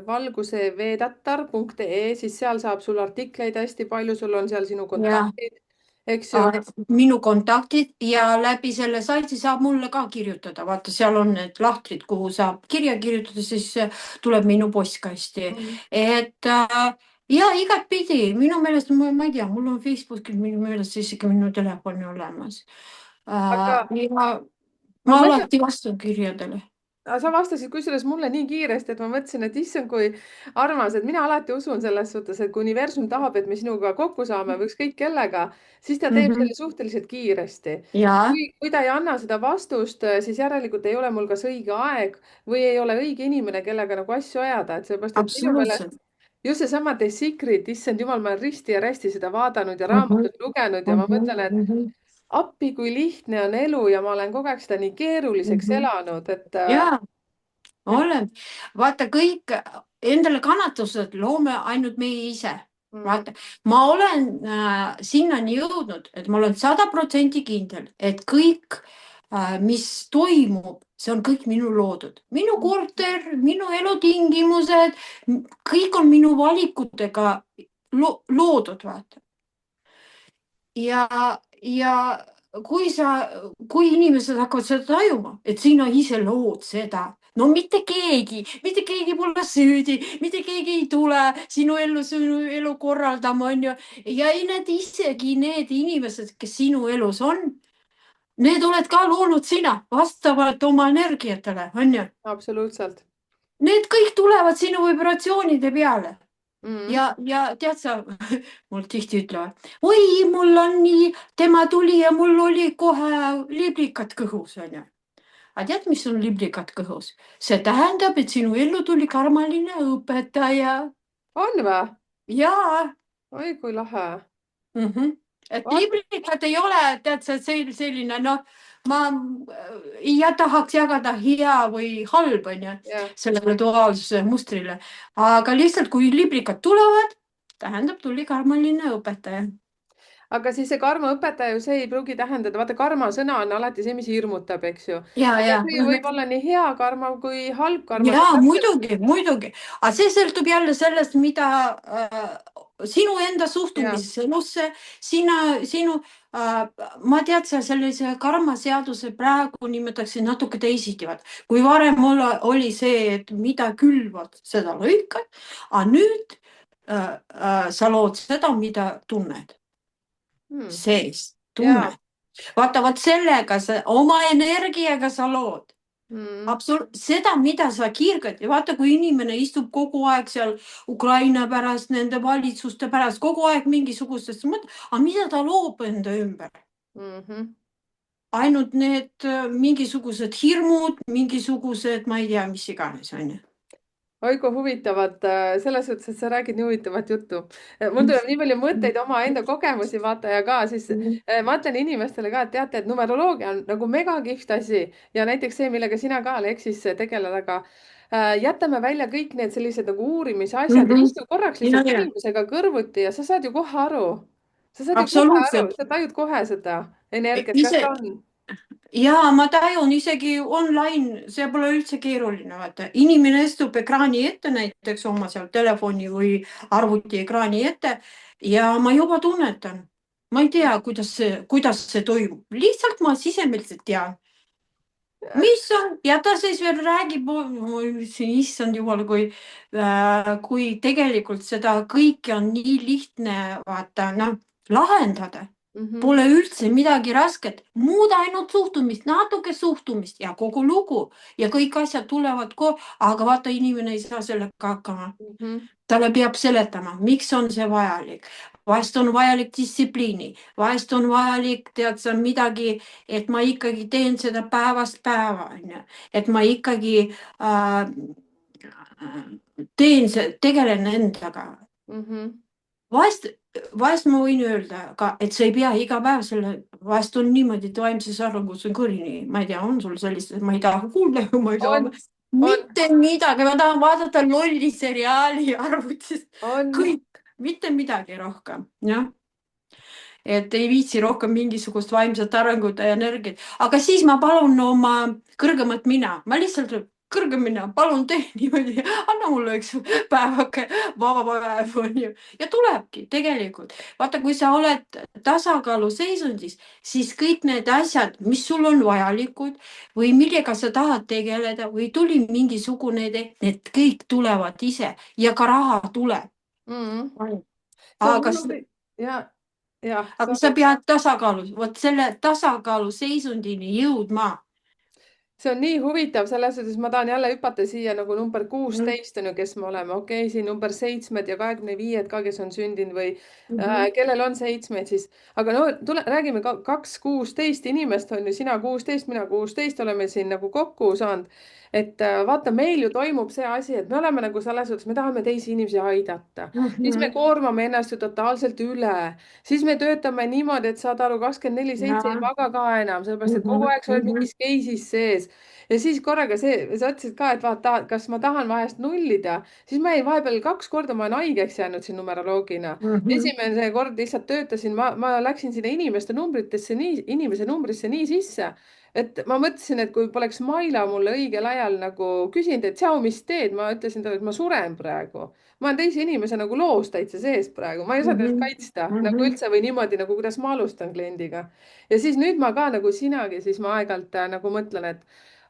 [SPEAKER 1] valgusevedatar.ee, siis seal saab sul artikleid hästi palju, sul on seal sinu kontaktid eks ju.
[SPEAKER 2] minu kontaktid ja läbi selle saidi saab mulle ka kirjutada. Vaata, seal on need lahtrid, kuhu saab kirja kirjutada, siis tuleb minu postkasti.
[SPEAKER 1] Mhm.
[SPEAKER 2] Et ja igatpidi minu meelest, ma ei tea, mul on Facebookil minu meelest isegi minu telefoni olemas.
[SPEAKER 1] aga
[SPEAKER 2] Ja
[SPEAKER 1] ma
[SPEAKER 2] ma
[SPEAKER 1] mõtlen,
[SPEAKER 2] alati vastan kirjadele.
[SPEAKER 1] aga sa vastasid kusjuures mulle nii kiiresti, et ma mõtlesin, et issand, kui armas, et mina alati usun selles suhtes, et kui universum tahab, et me sinuga kokku saame või ükskõik kellega, siis ta teeb
[SPEAKER 2] Mhm.
[SPEAKER 1] selle suhteliselt kiiresti.
[SPEAKER 2] Ja,
[SPEAKER 1] kui ta ei anna seda vastust, siis järelikult ei ole mul kas õige aeg või ei ole õige inimene, kellega nagu asju ajada, et sellepärast, et minu meelest
[SPEAKER 2] absoluutselt.
[SPEAKER 1] just seesama The Secret, issand jumal, ma olen risti ja rästi seda vaadanud ja
[SPEAKER 2] Mhm.
[SPEAKER 1] raamatut lugenud ja ma
[SPEAKER 2] Mhm.
[SPEAKER 1] mõtlen, et
[SPEAKER 2] Mhm.
[SPEAKER 1] appi, kui lihtne on elu ja ma olen kogu aeg seda nii keeruliseks
[SPEAKER 2] Mhm.
[SPEAKER 1] elanud,
[SPEAKER 2] Ja,
[SPEAKER 1] et
[SPEAKER 2] olen. Vaata, kõik endale kannatused loome ainult meie ise.
[SPEAKER 1] mm,
[SPEAKER 2] Vaata, ma olen sinnani jõudnud, et ma olen 100% kindel, et kõik, mis toimub, see on kõik minu loodud. Minu korter, minu elutingimused, kõik on minu valikutega loodud, vaata. Ja kui inimesed hakkavad seda tajuma, et sina ise lood seda, no mitte keegi pole süüdi, mitte keegi ei tule sinu elu korraldama, on ju. Ja ei, need isegi need inimesed, kes sinu elus on, need oled ka loonud sina vastavalt oma energiatele, on ju.
[SPEAKER 1] absoluutselt
[SPEAKER 2] Need kõik tulevad sinu vibratsioonide peale.
[SPEAKER 1] mm.
[SPEAKER 2] Ja tead sa, mul tihti ütlevad, oi, mul on nii, tema tuli ja mul oli kohe liblikad kõhus, onju. Aga tead, mis on liblikad kõhus? See tähendab, et sinu ellu tuli karmaline õpetaja.
[SPEAKER 1] On või?
[SPEAKER 2] Jaa.
[SPEAKER 1] Oi, kui lahe.
[SPEAKER 2] Et
[SPEAKER 1] Vaat,
[SPEAKER 2] liblikad ei ole, tead sa, selline, noh, ma ei tahaks jagada hea või halb, onju,
[SPEAKER 1] jah.
[SPEAKER 2] sellele duaalsuse mustrile. Aga lihtsalt, kui liblikad tulevad, tähendab, tuli karmaline õpetaja.
[SPEAKER 1] Aga siis see karmaõpetaja ju see ei pruugi tähendada, vaata karma sõna on alati see, mis hirmutab, eks ju. aga
[SPEAKER 2] Ja.
[SPEAKER 1] see ju võib olla nii hea karma kui halb karma, see
[SPEAKER 2] Ja
[SPEAKER 1] on täpselt.
[SPEAKER 2] muidugi, muidugi, aga see sõltub jälle sellest, mida sinu enda
[SPEAKER 1] Ja.
[SPEAKER 2] suhtumises elusse, sinu ma tead, sa sellise karmaseaduse praegu nimetaksin natuke teisiti. Kui varem oli see, et mida külvad, seda lõikad, aga nüüd sa lood seda, mida tunned
[SPEAKER 1] Hmm.
[SPEAKER 2] sees,
[SPEAKER 1] Ja.
[SPEAKER 2] tunned. Vaata, vot sellega sa oma energiaga sa lood.
[SPEAKER 1] Mm.
[SPEAKER 2] Seda, mida sa kiirgad ja vaata, kui inimene istub kogu aeg seal Ukraina pärast, nende valitsuste pärast, kogu aeg mingisugustest mõt-, aga mida ta loob enda ümber?
[SPEAKER 1] Mhm.
[SPEAKER 2] Ainult need mingisugused hirmud, mingisugused, ma ei tea, mis iganes, on ju.
[SPEAKER 1] oi kui huvitavat, selles suhtes, et sa räägid nii huvitavat juttu. Mul tuleb nii palju mõtteid omaenda kogemusi vaata ja ka siis ma ütlen inimestele ka, et teate, et numeroloogia on nagu megakihvt asi ja näiteks see, millega sina ka, Aleksis, tegeled, aga jätame välja kõik need sellised nagu uurimise asjad ja istu korraks lihtsalt
[SPEAKER 2] Ja,
[SPEAKER 1] inimesega kõrvuti ja sa saad ju kohe aru. sa saad ju kohe aru,
[SPEAKER 2] absoluutselt.
[SPEAKER 1] sa tajud kohe seda energiat, kas ta
[SPEAKER 2] Ise,
[SPEAKER 1] on.
[SPEAKER 2] ja ma tajun isegi online, see pole üldse keeruline, vaata. Inimene istub ekraani ette, näiteks oma seal telefoni või arvuti ekraani ette ja ma juba tunnetan. Ma ei tea, kuidas see toimub, lihtsalt ma sisemiselt tean, mis on ja ta siis veel räägib, issand jumal, kui tegelikult seda kõike on nii lihtne vaata, noh, lahendada.
[SPEAKER 1] Mhm.
[SPEAKER 2] Pole üldse midagi rasket, muuda ainult suhtumist, natuke suhtumist ja kogu lugu ja kõik asjad tulevad aga vaata, inimene ei saa sellega hakkama.
[SPEAKER 1] Mhm.
[SPEAKER 2] Talle peab seletama, miks on see vajalik. Vahest on vajalik distsipliini, vahest on vajalik, tead sa midagi, et ma ikkagi teen seda päevast päeva, on ju, et ma ikkagi tegelen endaga.
[SPEAKER 1] Mhm.
[SPEAKER 2] Vahest, vahest ma võin öelda ka, et sa ei pea iga päev selle, vahest on niimoodi, et vaimses arengus on kõrini, ma ei tea, on sul sellist, ma ei taha kuulda, ma ei taha
[SPEAKER 1] on, on,
[SPEAKER 2] mitte midagi, ma tahan vaadata lolli seriaali arvutist,
[SPEAKER 1] on.
[SPEAKER 2] kõik, mitte midagi rohkem, jah. Et ei viitsi rohkem mingisugust vaimset arengut ja energiat, aga siis ma palun oma kõrgemat mina, ma lihtsalt kõrgem minna, palun tee niimoodi, anna mulle üks päevake vaba päev, onju. Ja tulebki tegelikult. Vaata, kui sa oled tasakaaluseisundis, siis kõik need asjad, mis sul on vajalikud või millega sa tahad tegeleda või tuli mingisugune, need kõik tulevad ise ja ka raha tuleb.
[SPEAKER 1] mm. see on
[SPEAKER 2] aga,
[SPEAKER 1] nii huvi- ja, jah,
[SPEAKER 2] aga sa
[SPEAKER 1] sorry.
[SPEAKER 2] pead tasakaalus, vot selle tasakaaluseisundini jõudma.
[SPEAKER 1] See on nii huvitav, selles suhtes ma tahan jälle hüpata siia nagu number
[SPEAKER 2] Mm
[SPEAKER 1] 16 on ju, kes me oleme, okei okay,, siin number 7 ja 25 ka, kes on sündinud või
[SPEAKER 2] -hmm.
[SPEAKER 1] kellel on 7 siis, aga no räägime ka 16 inimest on ju, sina 16, mina 16 oleme siin nagu kokku saanud. et vaata, meil ju toimub see asi, et me oleme nagu selles suhtes, me tahame teisi inimesi aidata,
[SPEAKER 2] Mm
[SPEAKER 1] siis me
[SPEAKER 2] -hmm.
[SPEAKER 1] koormame ennast ju totaalselt üle, siis me töötame niimoodi, et saad aru, 24/7 ei
[SPEAKER 2] ja
[SPEAKER 1] maga ka enam, sellepärast
[SPEAKER 2] mm
[SPEAKER 1] et kogu
[SPEAKER 2] -hmm.
[SPEAKER 1] aeg sa oled
[SPEAKER 2] Mm -hmm.
[SPEAKER 1] mingis case'is sees ja siis korraga see, sa ütlesid ka, et vaata, kas ma tahan vahest nullida, siis ma jäin vahepeal 2 korda, ma olen haigeks jäänud siin numeroloogina.
[SPEAKER 2] Mm -hmm.
[SPEAKER 1] esimene kord lihtsalt töötasin, ma läksin sinna inimeste numbritesse nii, inimese numbrisse nii sisse, et ma mõtlesin, et kui poleks Maila mulle õigel ajal nagu küsinud, et Tšau, mis teed, ma ütlesin talle, et ma suren praegu. ma olen teise inimese nagu loos täitsa sees praegu, ma ei saa teda kaitsta
[SPEAKER 2] Mm
[SPEAKER 1] nagu
[SPEAKER 2] -hmm.
[SPEAKER 1] üldse või niimoodi nagu, kuidas ma alustan kliendiga. ja siis nüüd ma ka nagu sinagi, siis ma aeg-ajalt nagu mõtlen, et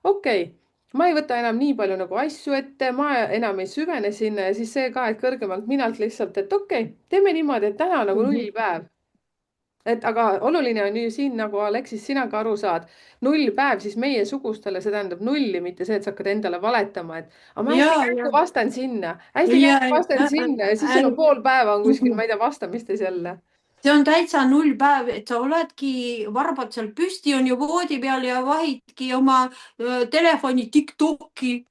[SPEAKER 1] okei okay,, ma ei võta enam nii palju nagu asju ette, ma enam ei süvene sinna ja siis see ka, et kõrgemalt minalt lihtsalt, et okei okay,, teeme niimoodi, et täna nagu
[SPEAKER 2] Mhm.
[SPEAKER 1] nullpäev. et aga oluline on ju siin nagu Aleksis, sina ka aru saad, nullpäev siis meiesugustele, see tähendab nulli, mitte see, et sa hakkad endale valetama, et aga ma hästi
[SPEAKER 2] ja,
[SPEAKER 1] kähku
[SPEAKER 2] ja,
[SPEAKER 1] vastan sinna, hästi
[SPEAKER 2] ja,
[SPEAKER 1] kähku vastan sinna ja siis sul on pool päeva on kuskil, ma ei tea, vastamistes jälle.
[SPEAKER 2] see on täitsa nullpäev, et sa oledki, varbad seal püsti, on ju voodi peal ja vahidki oma telefoni Tiktoki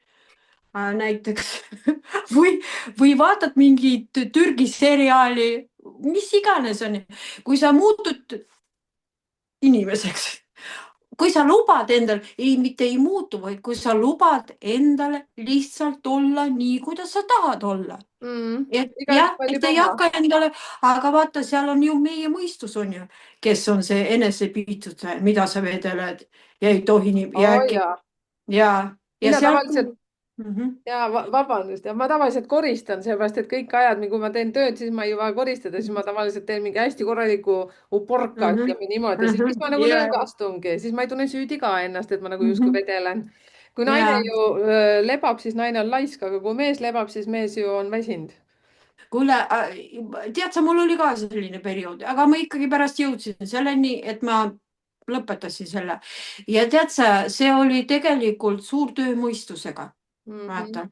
[SPEAKER 2] näiteks või vaatad mingit Türgi seriaali, mis iganes on. kui sa muutud inimeseks, kui sa lubad endale, ei, mitte ei muutu, vaid kui sa lubad endale lihtsalt olla nii, kuidas sa tahad olla.
[SPEAKER 1] Mm.
[SPEAKER 2] Et
[SPEAKER 1] igaüks
[SPEAKER 2] jah, et
[SPEAKER 1] valib
[SPEAKER 2] ei
[SPEAKER 1] oma.
[SPEAKER 2] hakka endale, aga vaata, seal on ju meie mõistus on ju, kes on see enesepiitutaja, mida sa vedeled ja ei tohi nii ja
[SPEAKER 1] oo
[SPEAKER 2] äkki
[SPEAKER 1] jaa,
[SPEAKER 2] ja
[SPEAKER 1] mina
[SPEAKER 2] sealt
[SPEAKER 1] tavaliselt
[SPEAKER 2] mm. -hmm.
[SPEAKER 1] ja vabandust, ja ma tavaliselt koristan, sellepärast et kõik ajad, kui ma teen tööd, siis ma ei jõua koristada, siis ma tavaliselt teen mingi hästi korraliku uporka,
[SPEAKER 2] Mm -hmm.
[SPEAKER 1] ütleme niimoodi,
[SPEAKER 2] Mm
[SPEAKER 1] siis ma
[SPEAKER 2] -hmm.
[SPEAKER 1] nagu
[SPEAKER 2] ja
[SPEAKER 1] lõõgastungi, siis ma ei tunne süüdi ka ennast, et ma nagu
[SPEAKER 2] mm
[SPEAKER 1] justkui
[SPEAKER 2] -hmm.
[SPEAKER 1] vedelen. kui naine
[SPEAKER 2] ja
[SPEAKER 1] ju lebab, siis naine on laisk, aga kui mees lebab, siis mees ju on väsinud.
[SPEAKER 2] kuule, tead sa, mul oli ka selline periood, aga ma ikkagi pärast jõudsin selleni, et ma lõpetasin selle ja tead sa, see oli tegelikult suur töö mõistusega.
[SPEAKER 1] Mhm,
[SPEAKER 2] vaata,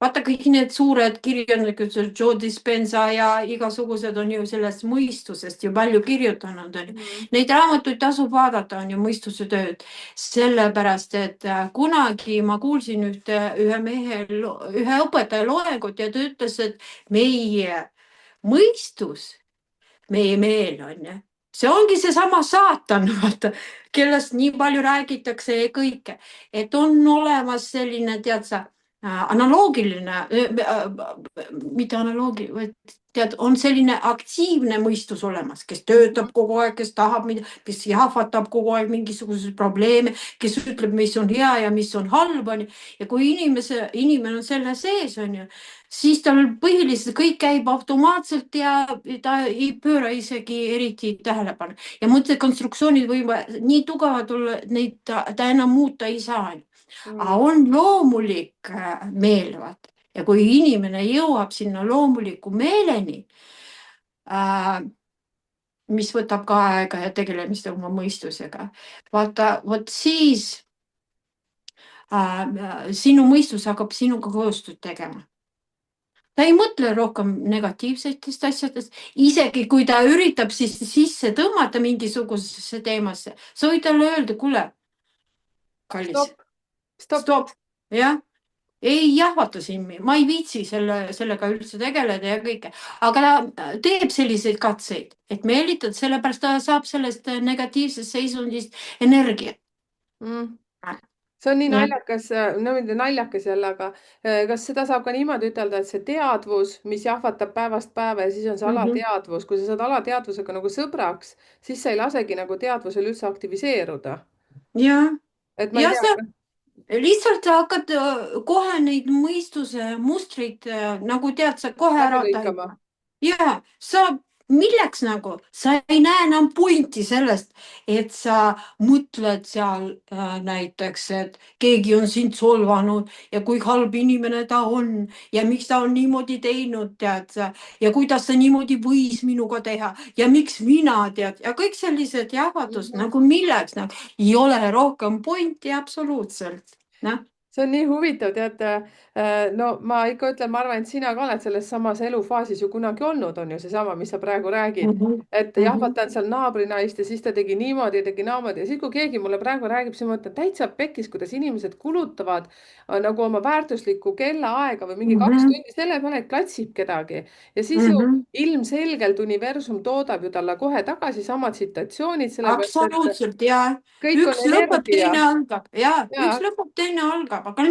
[SPEAKER 2] vaata kõik need suured kirjanikud, Joe Dispenza ja igasugused on ju sellest mõistusest ju palju kirjutanud, on ju.
[SPEAKER 1] mhm,
[SPEAKER 2] Neid raamatuid tasub vaadata, on ju, mõistuse tööd. sellepärast, et kunagi ma kuulsin ühe mehe, ühe õpetaja loengut ja ta ütles, et meie mõistus, meie meel on ju, see ongi seesama saatan, vaata, kellest nii palju räägitakse ja kõike, et on olemas selline, tead sa, analoogiline, mitte analoogiline, vaid tead, on selline aktiivne mõistus olemas, kes töötab kogu aeg, kes tahab, kes jahvatab kogu aeg mingisuguseid probleeme, kes ütleb, mis on hea ja mis on halb, on ju. ja kui inimene on selle sees, on ju, siis tal põhiliselt kõik käib automaatselt ja ta ei pööra isegi eriti tähelepanu. ja mõttekonstruktsioonid võivad nii tugevad olla, et neid ta enam muuta ei saa. Aga
[SPEAKER 1] mhm,
[SPEAKER 2] on loomulik meel, vaata. Ja kui inimene jõuab sinna loomuliku meeleni, mis võtab ka aega ja tegelemist oma mõistusega, vaata, vot siis sinu mõistus hakkab sinuga koostööd tegema. Ta ei mõtle rohkem negatiivsetest asjadest, isegi kui ta üritab siis sisse tõmmata mingisugusesse teemasse, sa võid talle öelda, kuule, kallis,
[SPEAKER 1] stopp, stopp.
[SPEAKER 2] stopp, jah, ei jahvata siin, ma ei viitsi sellega üldse tegeleda ja kõike, aga ta teeb selliseid katseid, et meelitada, sellepärast ta saab sellest negatiivsest seisundist energiat.
[SPEAKER 1] Mm. see on nii
[SPEAKER 2] jah,
[SPEAKER 1] naljakas, no mitte naljakas jälle, aga kas seda saab ka niimoodi ütelda, et see teadvus, mis jahvatab päevast päeva ja siis on see
[SPEAKER 2] mhm,
[SPEAKER 1] alateadvus, kui sa saad alateadvusega nagu sõbraks, siis sa ei lasegi nagu teadvusel üldse aktiviseeruda.
[SPEAKER 2] jah,
[SPEAKER 1] et ma ei
[SPEAKER 2] jah,
[SPEAKER 1] tea,
[SPEAKER 2] lihtsalt sa hakkad kohe neid mõistuse mustreid nagu tead, sa kohe
[SPEAKER 1] läbi
[SPEAKER 2] ära
[SPEAKER 1] lõikama.
[SPEAKER 2] tajuma. Ja sa, milleks nagu, sa ei näe enam pointi sellest, et sa mõtled seal näiteks, et keegi on sind solvanud ja kui halb inimene ta on ja miks ta on niimoodi teinud, tead sa, ja kuidas ta niimoodi võis minuga teha ja miks mina tead ja kõik sellised jahvatused
[SPEAKER 1] Mhm.
[SPEAKER 2] nagu milleks nagu ei ole rohkem pointi absoluutselt. Noh.
[SPEAKER 1] See on nii huvitav, tead. No ma ikka ütlen, ma arvan, et sina ka oled selles samas elufaasis ju kunagi olnud, on ju seesama, mis sa praegu räägid.
[SPEAKER 2] Mhm,
[SPEAKER 1] Et
[SPEAKER 2] mhm,
[SPEAKER 1] jahvatan seal naabrinaist ja siis ta tegi niimoodi, tegi naamoodi ja siis, kui keegi mulle praegu räägib, siis ma mõtlen täitsa pekkis, kuidas inimesed kulutavad nagu oma väärtuslikku kellaaega või mingi kaks
[SPEAKER 2] mhm,
[SPEAKER 1] tundi selle peale, et klatsib kedagi. Ja siis ju
[SPEAKER 2] mhm.
[SPEAKER 1] ilmselgelt universum toodab ju talle kohe tagasi samad situatsioonid, sellepärast et
[SPEAKER 2] Absoluutselt ja
[SPEAKER 1] kõik on
[SPEAKER 2] üks lõpeb,
[SPEAKER 1] energia.
[SPEAKER 2] teine algab ja üks
[SPEAKER 1] Ja
[SPEAKER 2] lõpeb, teine algab, aga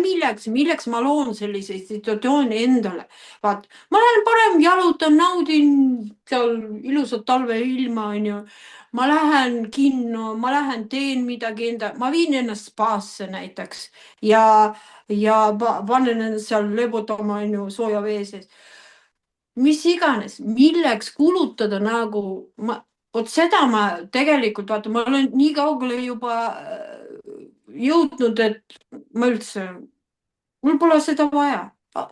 [SPEAKER 2] milleks ma loon selliseid situatsioone endale? vaat, ma lähen parem jalutan, naudin seal ilusat talveilma, onju. ma lähen kinno, ma lähen teen midagi enda, ma viin ennast spaasse näiteks ja panen ennast seal lebutama, onju, sooja vee sees mis iganes, milleks kulutada nagu ma, vot seda ma tegelikult vaata, ma olen nii kaugele juba jõudnud, et ma üldse, mul pole seda vaja.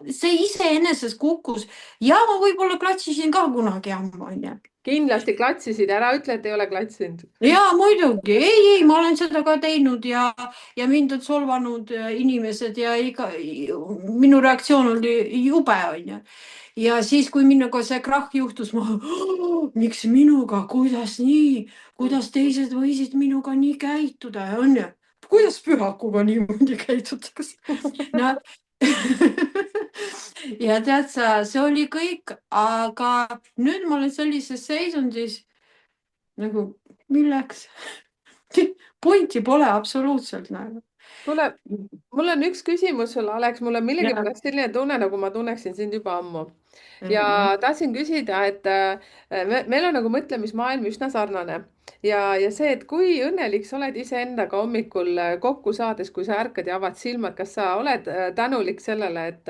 [SPEAKER 2] see iseenesest kukkus ja ma võib-olla klatsisin ka kunagi ammu, onju.
[SPEAKER 1] kindlasti klatsisid, ära ütle, et ei ole klatsinud.
[SPEAKER 2] ja muidugi, ei, ma olen seda ka teinud ja mind on solvanud inimesed ja minu reaktsioon oli jube, onju. ja siis, kui minuga see krahh juhtus, ma, miks minuga, kuidas nii, kuidas teised võisid minuga nii käituda, onju. kuidas pühakuga niimoodi käitutakse? no ja tead sa, see oli kõik, aga nüüd ma olen sellises seisundis nagu milleks? Pointi pole absoluutselt nagu.
[SPEAKER 1] kuule, mul on üks küsimus sulle, Alex, mul on
[SPEAKER 2] Ja.
[SPEAKER 1] millegipärast selline tunne, nagu ma tunneksin sind juba ammu. Ja
[SPEAKER 2] Mhm.
[SPEAKER 1] tahtsin küsida, et meil on nagu mõtlemismaailm üsna sarnane ja see, et kui õnnelik sa oled iseendaga hommikul kokku saades, kui sa ärkad ja avad silmad, kas sa oled tänulik sellele, et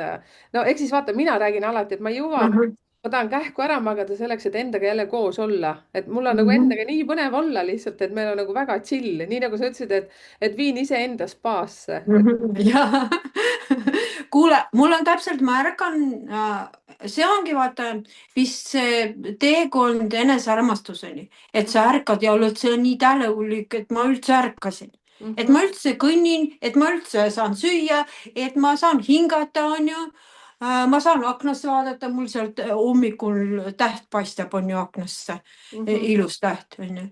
[SPEAKER 1] no eks siis vaata, mina räägin alati, et ma ei jõua,
[SPEAKER 2] Mhm.
[SPEAKER 1] ma tahan kähku ära magada selleks, et endaga jälle koos olla, et mul on nagu
[SPEAKER 2] Mhm.
[SPEAKER 1] endaga nii põnev olla lihtsalt, et meil on nagu väga chill, nii nagu sa ütlesid, et viin iseenda spaasse.
[SPEAKER 2] Mhm. ja kuule, mul on täpselt, ma ärkan, see ongi vaata vist see teekond enesearmastuseni, et sa ärkad ja oled seal nii tänulik, et ma üldse ärkasin. et
[SPEAKER 1] Mhm,
[SPEAKER 2] ma üldse kõnnin, et ma üldse saan süüa, et ma saan hingata, onju. ma saan aknasse vaadata, mul sealt hommikul täht paistab, on ju aknasse.
[SPEAKER 1] mhm.
[SPEAKER 2] ilus täht, on ju.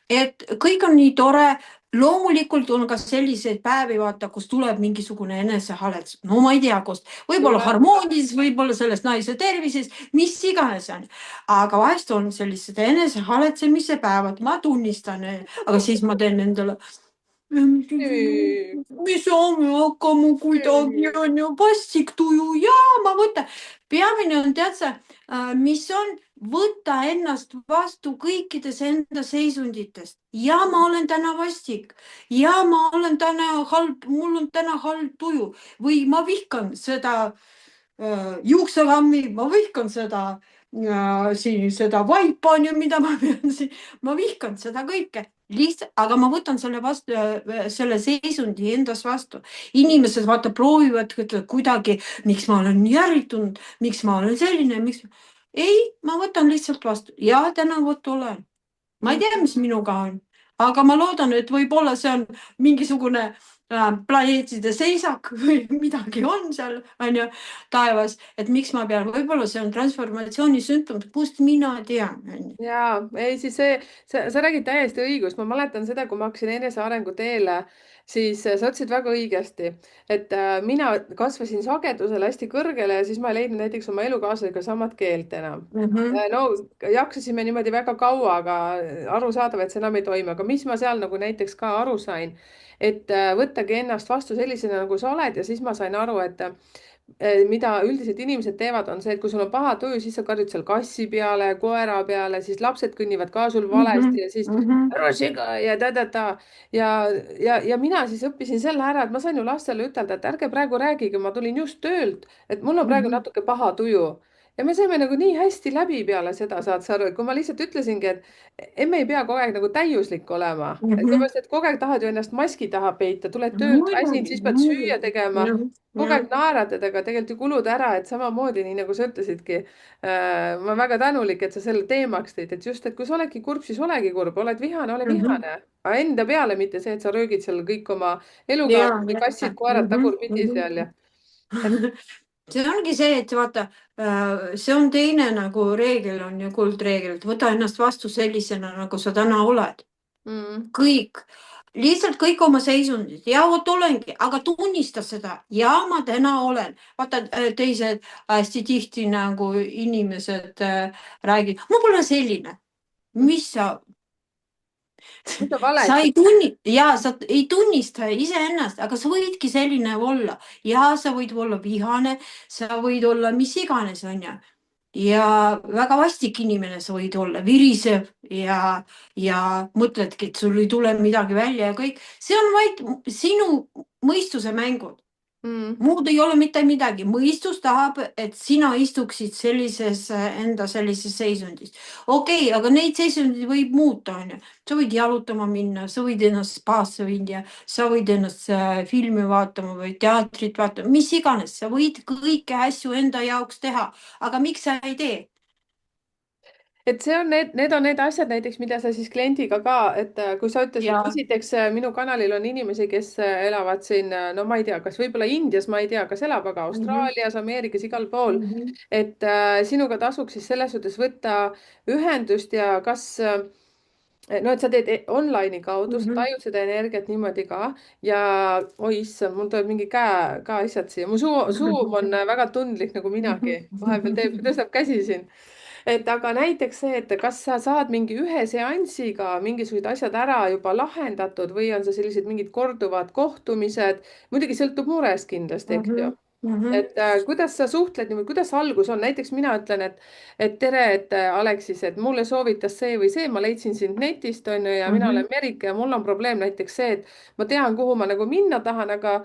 [SPEAKER 2] et kõik on nii tore. loomulikult on ka selliseid päevi, vaata, kus tuleb mingisugune enesehaletsus, no ma ei tea, kust, võib-olla
[SPEAKER 1] tuleb.
[SPEAKER 2] harmoonias, võib-olla sellest naise tervises, mis iganes on. aga vahest on sellised enesehaletsemise päevad, ma tunnistan, aga siis ma teen endale me saame hakkama kuidagi, on ju, vastiktuju ja ma võtan. peamine on, tead sa, mis on, võtta ennast vastu kõikides enda seisunditest ja ma olen täna vastik ja ma olen täna halb, mul on täna halb tuju või ma vihkan seda juuksekammi, ma vihkan seda siin seda vaipa on ju, mida ma pean siin, ma vihkan seda kõike lihtsalt, aga ma võtan selle vastu, selle seisundi endas vastu. inimesed vaata proovivad kuidagi, miks ma olen nii ärritunud, miks ma olen selline, miks. ei, ma võtan lihtsalt vastu ja täna vot olen. ma ei tea, mis minuga on, aga ma loodan, et võib-olla see on mingisugune planeetide seisak või midagi on seal, on ju, taevas, et miks ma pean, võib-olla see on transformatsiooni sümptom, kust mina tean, on ju.
[SPEAKER 1] ja ei, siis sa räägid täiesti õigust, ma mäletan seda, kui ma hakkasin enesearengu teele, siis sa ütlesid väga õigesti, et mina kasvasin sagedusel hästi kõrgele ja siis ma ei leidnud näiteks oma elukaaslasega samat keelt enam.
[SPEAKER 2] Mhm,
[SPEAKER 1] No jaksasime niimoodi väga kaua, aga arusaadav, et see enam ei toimi, aga mis ma seal nagu näiteks ka aru sain, et võttagi ennast vastu sellisena, nagu sa oled ja siis ma sain aru, et mida üldiselt inimesed teevad, on see, et kui sul on paha tuju, siis sa karjud seal kassi peale, koera peale, siis lapsed kõnnivad ka sul
[SPEAKER 2] Mhm,
[SPEAKER 1] valesti ja siis
[SPEAKER 2] mhm,
[SPEAKER 1] ära sega ja ta-ta-ta. ja, ja mina siis õppisin selle ära, et ma sain ju lastele ütelda, et ärge praegu rääkige, ma tulin just töölt, et mul on praegu
[SPEAKER 2] mhm,
[SPEAKER 1] natuke paha tuju. Ja me saime nagu nii hästi läbi peale seda, saad sa aru, et kui ma lihtsalt ütlesingi, et emme ei pea kogu aeg nagu täiuslik olema, et
[SPEAKER 2] mhm.
[SPEAKER 1] seepärast, et kogu aeg tahad ju ennast maski taha peita, tuled töölt väsinud,
[SPEAKER 2] Muidugi,
[SPEAKER 1] siis pead süüa
[SPEAKER 2] muidugi.
[SPEAKER 1] tegema,
[SPEAKER 2] Jah,
[SPEAKER 1] kogu
[SPEAKER 2] jah.
[SPEAKER 1] aeg naeratad, aga tegelikult ju kulud ära, et samamoodi, nii nagu sa ütlesidki ma olen väga tänulik, et sa selle teemaks tõid, et just, et kui sa oledki kurb, siis olegi kurb, oled vihane, ole
[SPEAKER 2] Mhm.
[SPEAKER 1] vihane. aga enda peale, mitte see, et sa röögid seal kõik oma
[SPEAKER 2] Ja,
[SPEAKER 1] elukaaslased,
[SPEAKER 2] ja.
[SPEAKER 1] kassid-koerad
[SPEAKER 2] Mhm,
[SPEAKER 1] tagurpidi seal
[SPEAKER 2] mhm.
[SPEAKER 1] ja, et
[SPEAKER 2] see ongi see, et vaata, see on teine nagu reegel on ju kuldreegel, et võta ennast vastu sellisena, nagu sa täna oled.
[SPEAKER 1] mm,
[SPEAKER 2] Kõik, lihtsalt kõik oma seisundid ja vot olengi, aga tunnista seda ja ma täna olen. vaata teised hästi tihti nagu inimesed räägivad, ma pole selline, mis sa
[SPEAKER 1] mis sa
[SPEAKER 2] sa ei
[SPEAKER 1] valetad.
[SPEAKER 2] sa ei tunnista iseennast, aga sa võidki selline olla ja sa võid olla vihane, sa võid olla mis iganes, onju. ja väga vastik inimene sa võid olla, virisev ja mõtledki, et sul ei tule midagi välja ja kõik, see on vaid sinu mõistuse mängud.
[SPEAKER 1] Mm.
[SPEAKER 2] Muud ei ole mitte midagi, mõistus tahab, et sina istuksid sellises enda sellises seisundis. Okei, aga neid seisundeid võib muuta, onju. sa võid jalutama minna, sa võid ennast spaasse viia, sa võid ennast filmi vaatama või teatrit vaatama, mis iganes, sa võid kõiki asju enda jaoks teha, aga miks sa ei tee?
[SPEAKER 1] et see on need on need asjad näiteks, mida sa siis kliendiga ka, et kui sa ütlesid,
[SPEAKER 2] ja
[SPEAKER 1] esiteks minu kanalil on inimesi, kes elavad siin, no ma ei tea, kas võib-olla Indias, ma ei tea, kas elab, aga
[SPEAKER 2] mhm,
[SPEAKER 1] Austraalias, Ameerikas, igal pool.
[SPEAKER 2] mhm,
[SPEAKER 1] et sinuga tasuks siis selles suhtes võtta ühendust ja kas no, et sa teed online'i kaudu, sa
[SPEAKER 2] mhm.
[SPEAKER 1] tajud seda energiat niimoodi ka ja oi issand, mul tuleb mingi ka asjad siia, mu suum on väga tundlik nagu minagi, vahepeal teeb, tõstab käsi siin. et aga näiteks see, et kas sa saad mingi ühe seansiga mingisugused asjad ära juba lahendatud või on see sellised mingid korduvad kohtumised, muidugi sõltub murest kindlasti, eks ju.
[SPEAKER 2] Mhm, mhm,
[SPEAKER 1] et kuidas sa suhtled niimoodi, kuidas see algus on, näiteks mina ütlen, et tere, et Aleksis, et mulle soovitas see või see, ma leidsin sind netist, on ju, ja mina
[SPEAKER 2] mhm,
[SPEAKER 1] olen Merike ja mul on probleem näiteks see, et ma tean, kuhu ma nagu minna tahan, aga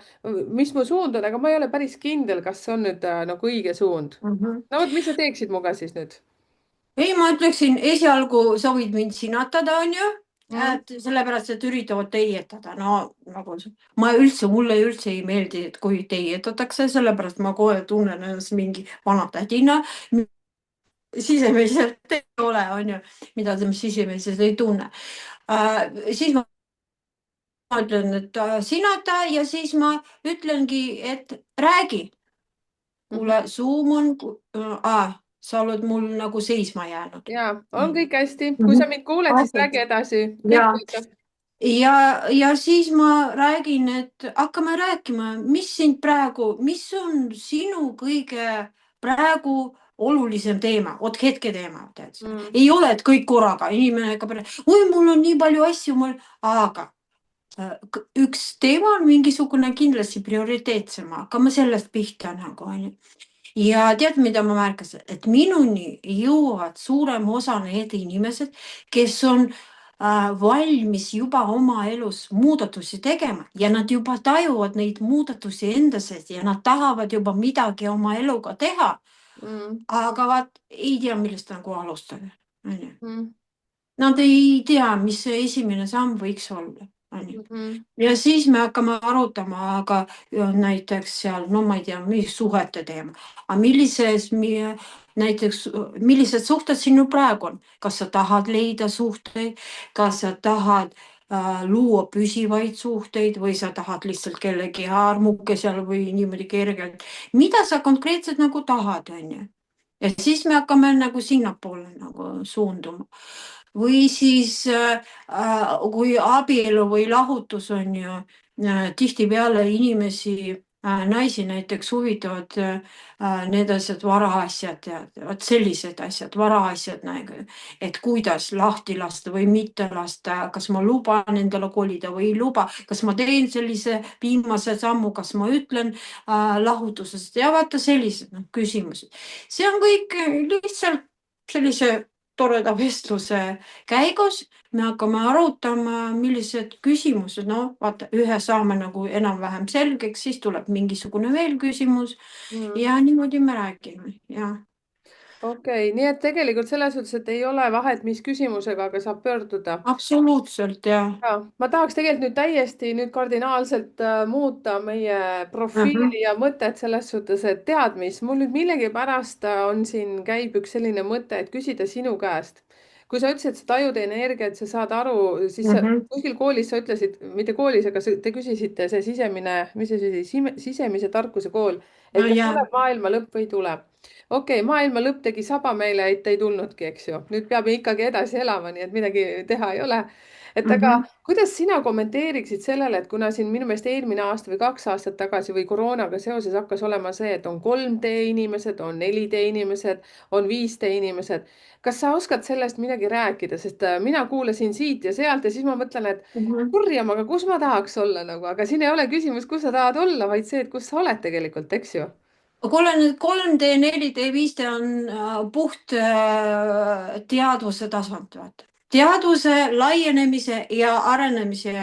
[SPEAKER 1] mis mu suund on, aga ma ei ole päris kindel, kas see on nüüd nagu õige suund.
[SPEAKER 2] mhm.
[SPEAKER 1] no vot, mis sa teeksid muga siis nüüd
[SPEAKER 2] ei, ma ütleksin, esialgu sa võid mind sinatada, onju,
[SPEAKER 1] mm??
[SPEAKER 2] et sellepärast, et üritavad teietada, no nagu ma üldse, mulle üldse ei meeldi, et kui teietatakse, sellepärast ma kohe tunnen ennast mingi vana tädina. Sisemiselt ei ole, onju, mida te sisemiselt ei tunne. Siis ma ütlen, et sinata ja siis ma ütlengi, et räägi.
[SPEAKER 1] Mhm.
[SPEAKER 2] Kuule, Zoom on, sa oled mul nagu seisma jäänud.
[SPEAKER 1] ja on kõik hästi, kui
[SPEAKER 2] Mhm.
[SPEAKER 1] sa mind kuuled, siis räägi edasi, kõik
[SPEAKER 2] ja,
[SPEAKER 1] töötab.
[SPEAKER 2] ja siis ma räägin, et hakkame rääkima, mis sind praegu, mis on sinu kõige praegu olulisem teema, vot hetketeema, tead sa.
[SPEAKER 1] Mm,
[SPEAKER 2] ei ole, et kõik korraga, inimene hakkab, oi, mul on nii palju asju, aga üks teema on mingisugune kindlasti prioriteetsem, hakkame sellest pihta nagu onju. ja tead, mida ma märkasin, et minuni jõuavad suurem osa need inimesed, kes on valmis juba oma elus muudatusi tegema ja nad juba tajuvad neid muudatusi enda sees ja nad tahavad juba midagi oma eluga teha.
[SPEAKER 1] mm,
[SPEAKER 2] aga vaat ei tea, millest nagu alustada, onju.
[SPEAKER 1] mm,
[SPEAKER 2] Nad ei tea, mis see esimene samm võiks olla, onju.
[SPEAKER 1] mm,
[SPEAKER 2] ja siis me hakkame arutama, aga näiteks seal, no ma ei tea, mis suhete teema, aga näiteks, millised suhted sinul praegu on, kas sa tahad leida suhteid, kas sa tahad luua püsivaid suhteid või sa tahad lihtsalt kellegi armuke seal või niimoodi kergelt, mida sa konkreetselt nagu tahad, onju. ja siis me hakkame nagu sinnapoole nagu suunduma või siis kui abielu või lahutus on ju tihtipeale inimesi naisi näiteks huvitavad need asjad, varaasjad ja vot sellised asjad, varaasjad, et kuidas lahti lasta või mitte lasta, kas ma luban endale kolida või ei luba, kas ma teen sellise viimase sammu, kas ma ütlen lahutusest ja vaata sellised küsimused. see on kõik lihtsalt sellise toreda vestluse käigus me hakkame arutama, millised küsimused, no vaata, ühe saame nagu enam-vähem selgeks, siis tuleb mingisugune veel küsimus
[SPEAKER 1] mm..
[SPEAKER 2] ja niimoodi me räägime ja.
[SPEAKER 1] okei, nii et tegelikult selles suhtes, et ei ole vahet, mis küsimusega, aga saab pöörduda.
[SPEAKER 2] Absoluutselt ja.
[SPEAKER 1] Ja, ma tahaks tegelikult nüüd täiesti nüüd kardinaalselt muuta meie profiili ja mõtet selles suhtes, et tead mis, mul nüüd millegipärast on siin, käib üks selline mõte, et küsida sinu käest. kui sa ütlesid, sa tajud energiat, sa saad aru, siis sa, kuskil koolis sa ütlesid, mitte koolis, aga te küsisite see sisemine, mis see siis, sisemise tarkuse kool,
[SPEAKER 2] No
[SPEAKER 1] et kas
[SPEAKER 2] ja.
[SPEAKER 1] tuleb maailma lõpp või ei tule. okei, maailma lõpp tegi saba meile, et ei tulnudki, eks ju. nüüd peame ikkagi edasi elama, nii et midagi teha ei ole. et aga kuidas sina kommenteeriksid sellele, et kuna siin minu meelest eelmine aasta või 2 aastat tagasi või koroonaga seoses hakkas olema see, et on 3D inimesed, on 4D inimesed, on 5D inimesed. kas sa oskad sellest midagi rääkida, sest mina kuulasin siit ja sealt ja siis ma mõtlen, et kurjam, aga kus ma tahaks olla nagu, aga siin ei ole küsimus, kus sa tahad olla, vaid see, et kus sa oled tegelikult, eks ju.
[SPEAKER 2] kuule nüüd 3D, 4D, 5D on puht teadvuse tasand, vaata. teadvuse laienemise ja arenemise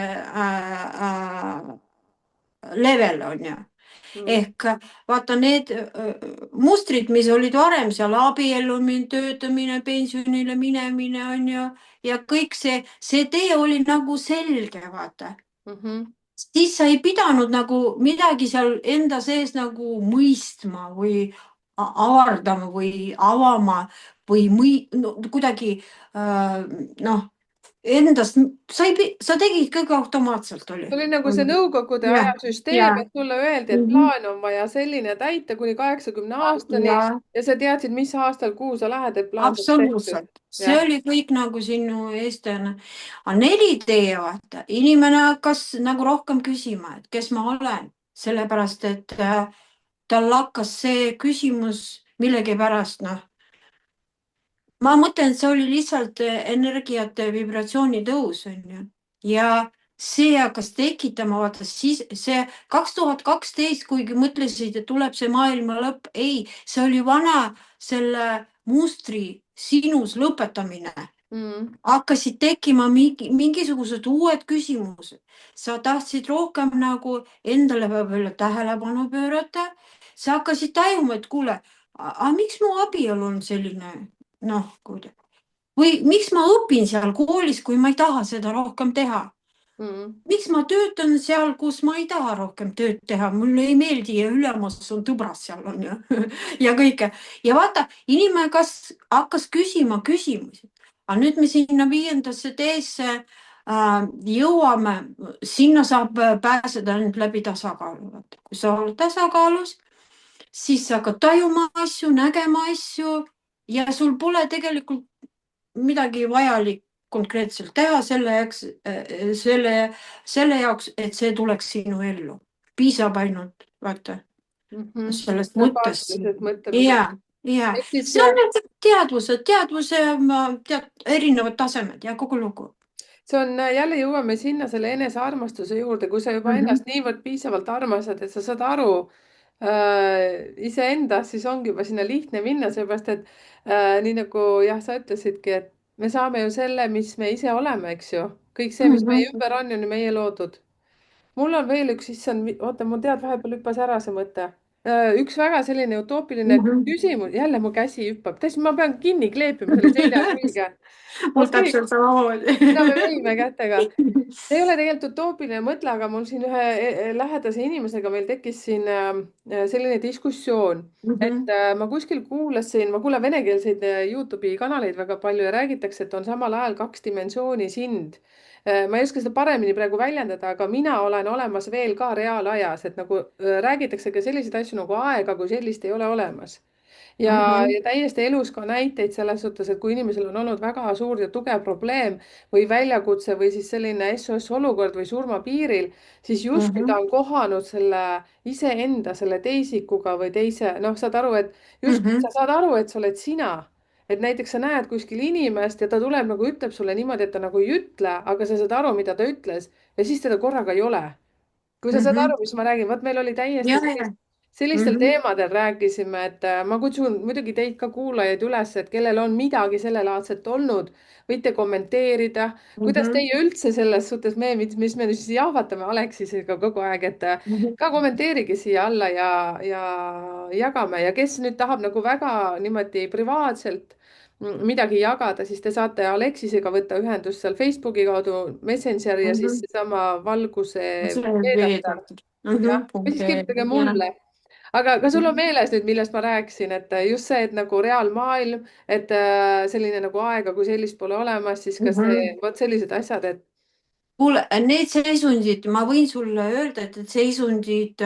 [SPEAKER 2] level on ju. ehk vaata need mustrid, mis olid varem seal, abiellumine, töötamine, pensionile minemine on ju, ja kõik see tee oli nagu selge, vaata. siis sa ei pidanud nagu midagi seal enda sees nagu mõistma või avardama või avama või no, kuidagi noh, endast, sa tegid kõik automaatselt, oli.
[SPEAKER 1] see oli nagu see Nõukogude aja süsteem, et sulle öeldi, et plaan on vaja selline täita kuni 80 aastani ja sa teadsid, mis aastal, kuhu sa lähed, et plaan saaks tehtud.
[SPEAKER 2] absoluutselt, see oli kõik nagu sinu eestlane. aga 4D, vaata, inimene hakkas nagu rohkem küsima, et kes ma olen, sellepärast et tal hakkas see küsimus millegipärast, noh. ma mõtlen, et see oli lihtsalt energiate vibratsiooni tõus, on ju. ja see hakkas tekitama, vaata siis see 2012, kuigi mõtlesid, et tuleb see maailma lõpp, ei, see oli vana selle mustri sinus lõpetamine. hakkasid tekkima mingisugused uued küsimused. sa tahtsid rohkem nagu endale võib-olla tähelepanu pöörata. sa hakkasid tajuma, et kuule, aga miks mu abielu on selline, noh, või miks ma õpin seal koolis, kui ma ei taha seda rohkem teha. miks ma töötan seal, kus ma ei taha rohkem tööd teha, mulle ei meeldi ja ülemus on tõbras seal on ju ja kõike. ja vaata, inimene hakkas küsima küsimusi. aga nüüd me sinna 5. teesse jõuame, sinna saab pääseda ainult läbi tasakaalu. kui sa oled tasakaalus, siis sa hakkad tajuma asju, nägema asju ja sul pole tegelikult midagi vajalik konkreetselt teha selle jaoks, et see tuleks sinu ellu. piisab ainult, vaata, sellest mõttest. ja see on teadvuse erinevad tasemed ja kogu lugu.
[SPEAKER 1] see on, jälle jõuame sinna selle enesearmastuse juurde, kui sa juba ennast niivõrd piisavalt armastad, et sa saad aru iseendast, siis ongi juba sinna lihtne minna, seepärast et nii nagu jah, sa ütlesidki, et me saame ju selle, mis me ise oleme, eks ju. kõik see, mis meie ümber on ju meie loodud. mul on veel üks, issand, oota, mul tead, vahepeal hüppas ära see mõte. üks väga selline utoopiline küsimus, jälle mu käsi hüppab, täiesti, ma pean kinni kleepima selle selja külge.
[SPEAKER 2] mul täpselt samamoodi.
[SPEAKER 1] mida me võime kätega. see ei ole tegelikult utoopiline mõte, aga mul siin ühe lähedase inimesega meil tekkis siin selline diskussioon, et ma kuskil kuulasin, ma kuulan venekeelseid Youtube'i kanaleid väga palju ja räägitakse, et on samal ajal 2 dimensiooni sind. ma ei oska seda paremini praegu väljendada, aga mina olen olemas veel ka reaalajas, et nagu räägitakse ka selliseid asju nagu aega kui sellist ei ole olemas. ja täiesti elus ka näiteid selles suhtes, et kui inimesel on olnud väga suur ja tugev probleem või väljakutse või siis selline SOS olukord või surma piiril, siis justkui ta on kohanud selle iseenda, selle teisikuga või teise, noh, saad aru, et justkui sa saad aru, et sa oled sina. Et näiteks sa näed kuskil inimest ja ta tuleb nagu ütleb sulle niimoodi, et ta nagu ei ütle, aga sa saad aru, mida ta ütles ja siis teda korraga ei ole. Kui sa saad aru, mis ma räägin, vot meil oli täiesti
[SPEAKER 2] ja, ja.
[SPEAKER 1] sellistel teemadel rääkisime, et ma kutsun muidugi teid ka kuulajaid üles, et kellel on midagi sellelaadset olnud, võite kommenteerida, kuidas teie üldse selles suhtes mis me siis jahvatame Aleksisega kogu aeg, et ka kommenteerige siia alla ja jagame ja kes nüüd tahab nagu väga niimoodi privaatselt midagi jagada, siis te saate Aleksisega võtta ühendust seal Facebooki kaudu, Messengeri ja siis seesama Valguse
[SPEAKER 2] see
[SPEAKER 1] veedatar.
[SPEAKER 2] veedatud.
[SPEAKER 1] Jah, või siis kirjutage mulle. aga sul on meeles nüüd, millest ma rääkisin, et just see, et nagu reaalmaailm, et selline nagu aega kui sellist pole olemas, siis ka see, vot sellised asjad, et
[SPEAKER 2] kuule, need seisundid, ma võin sulle öelda, et seisundid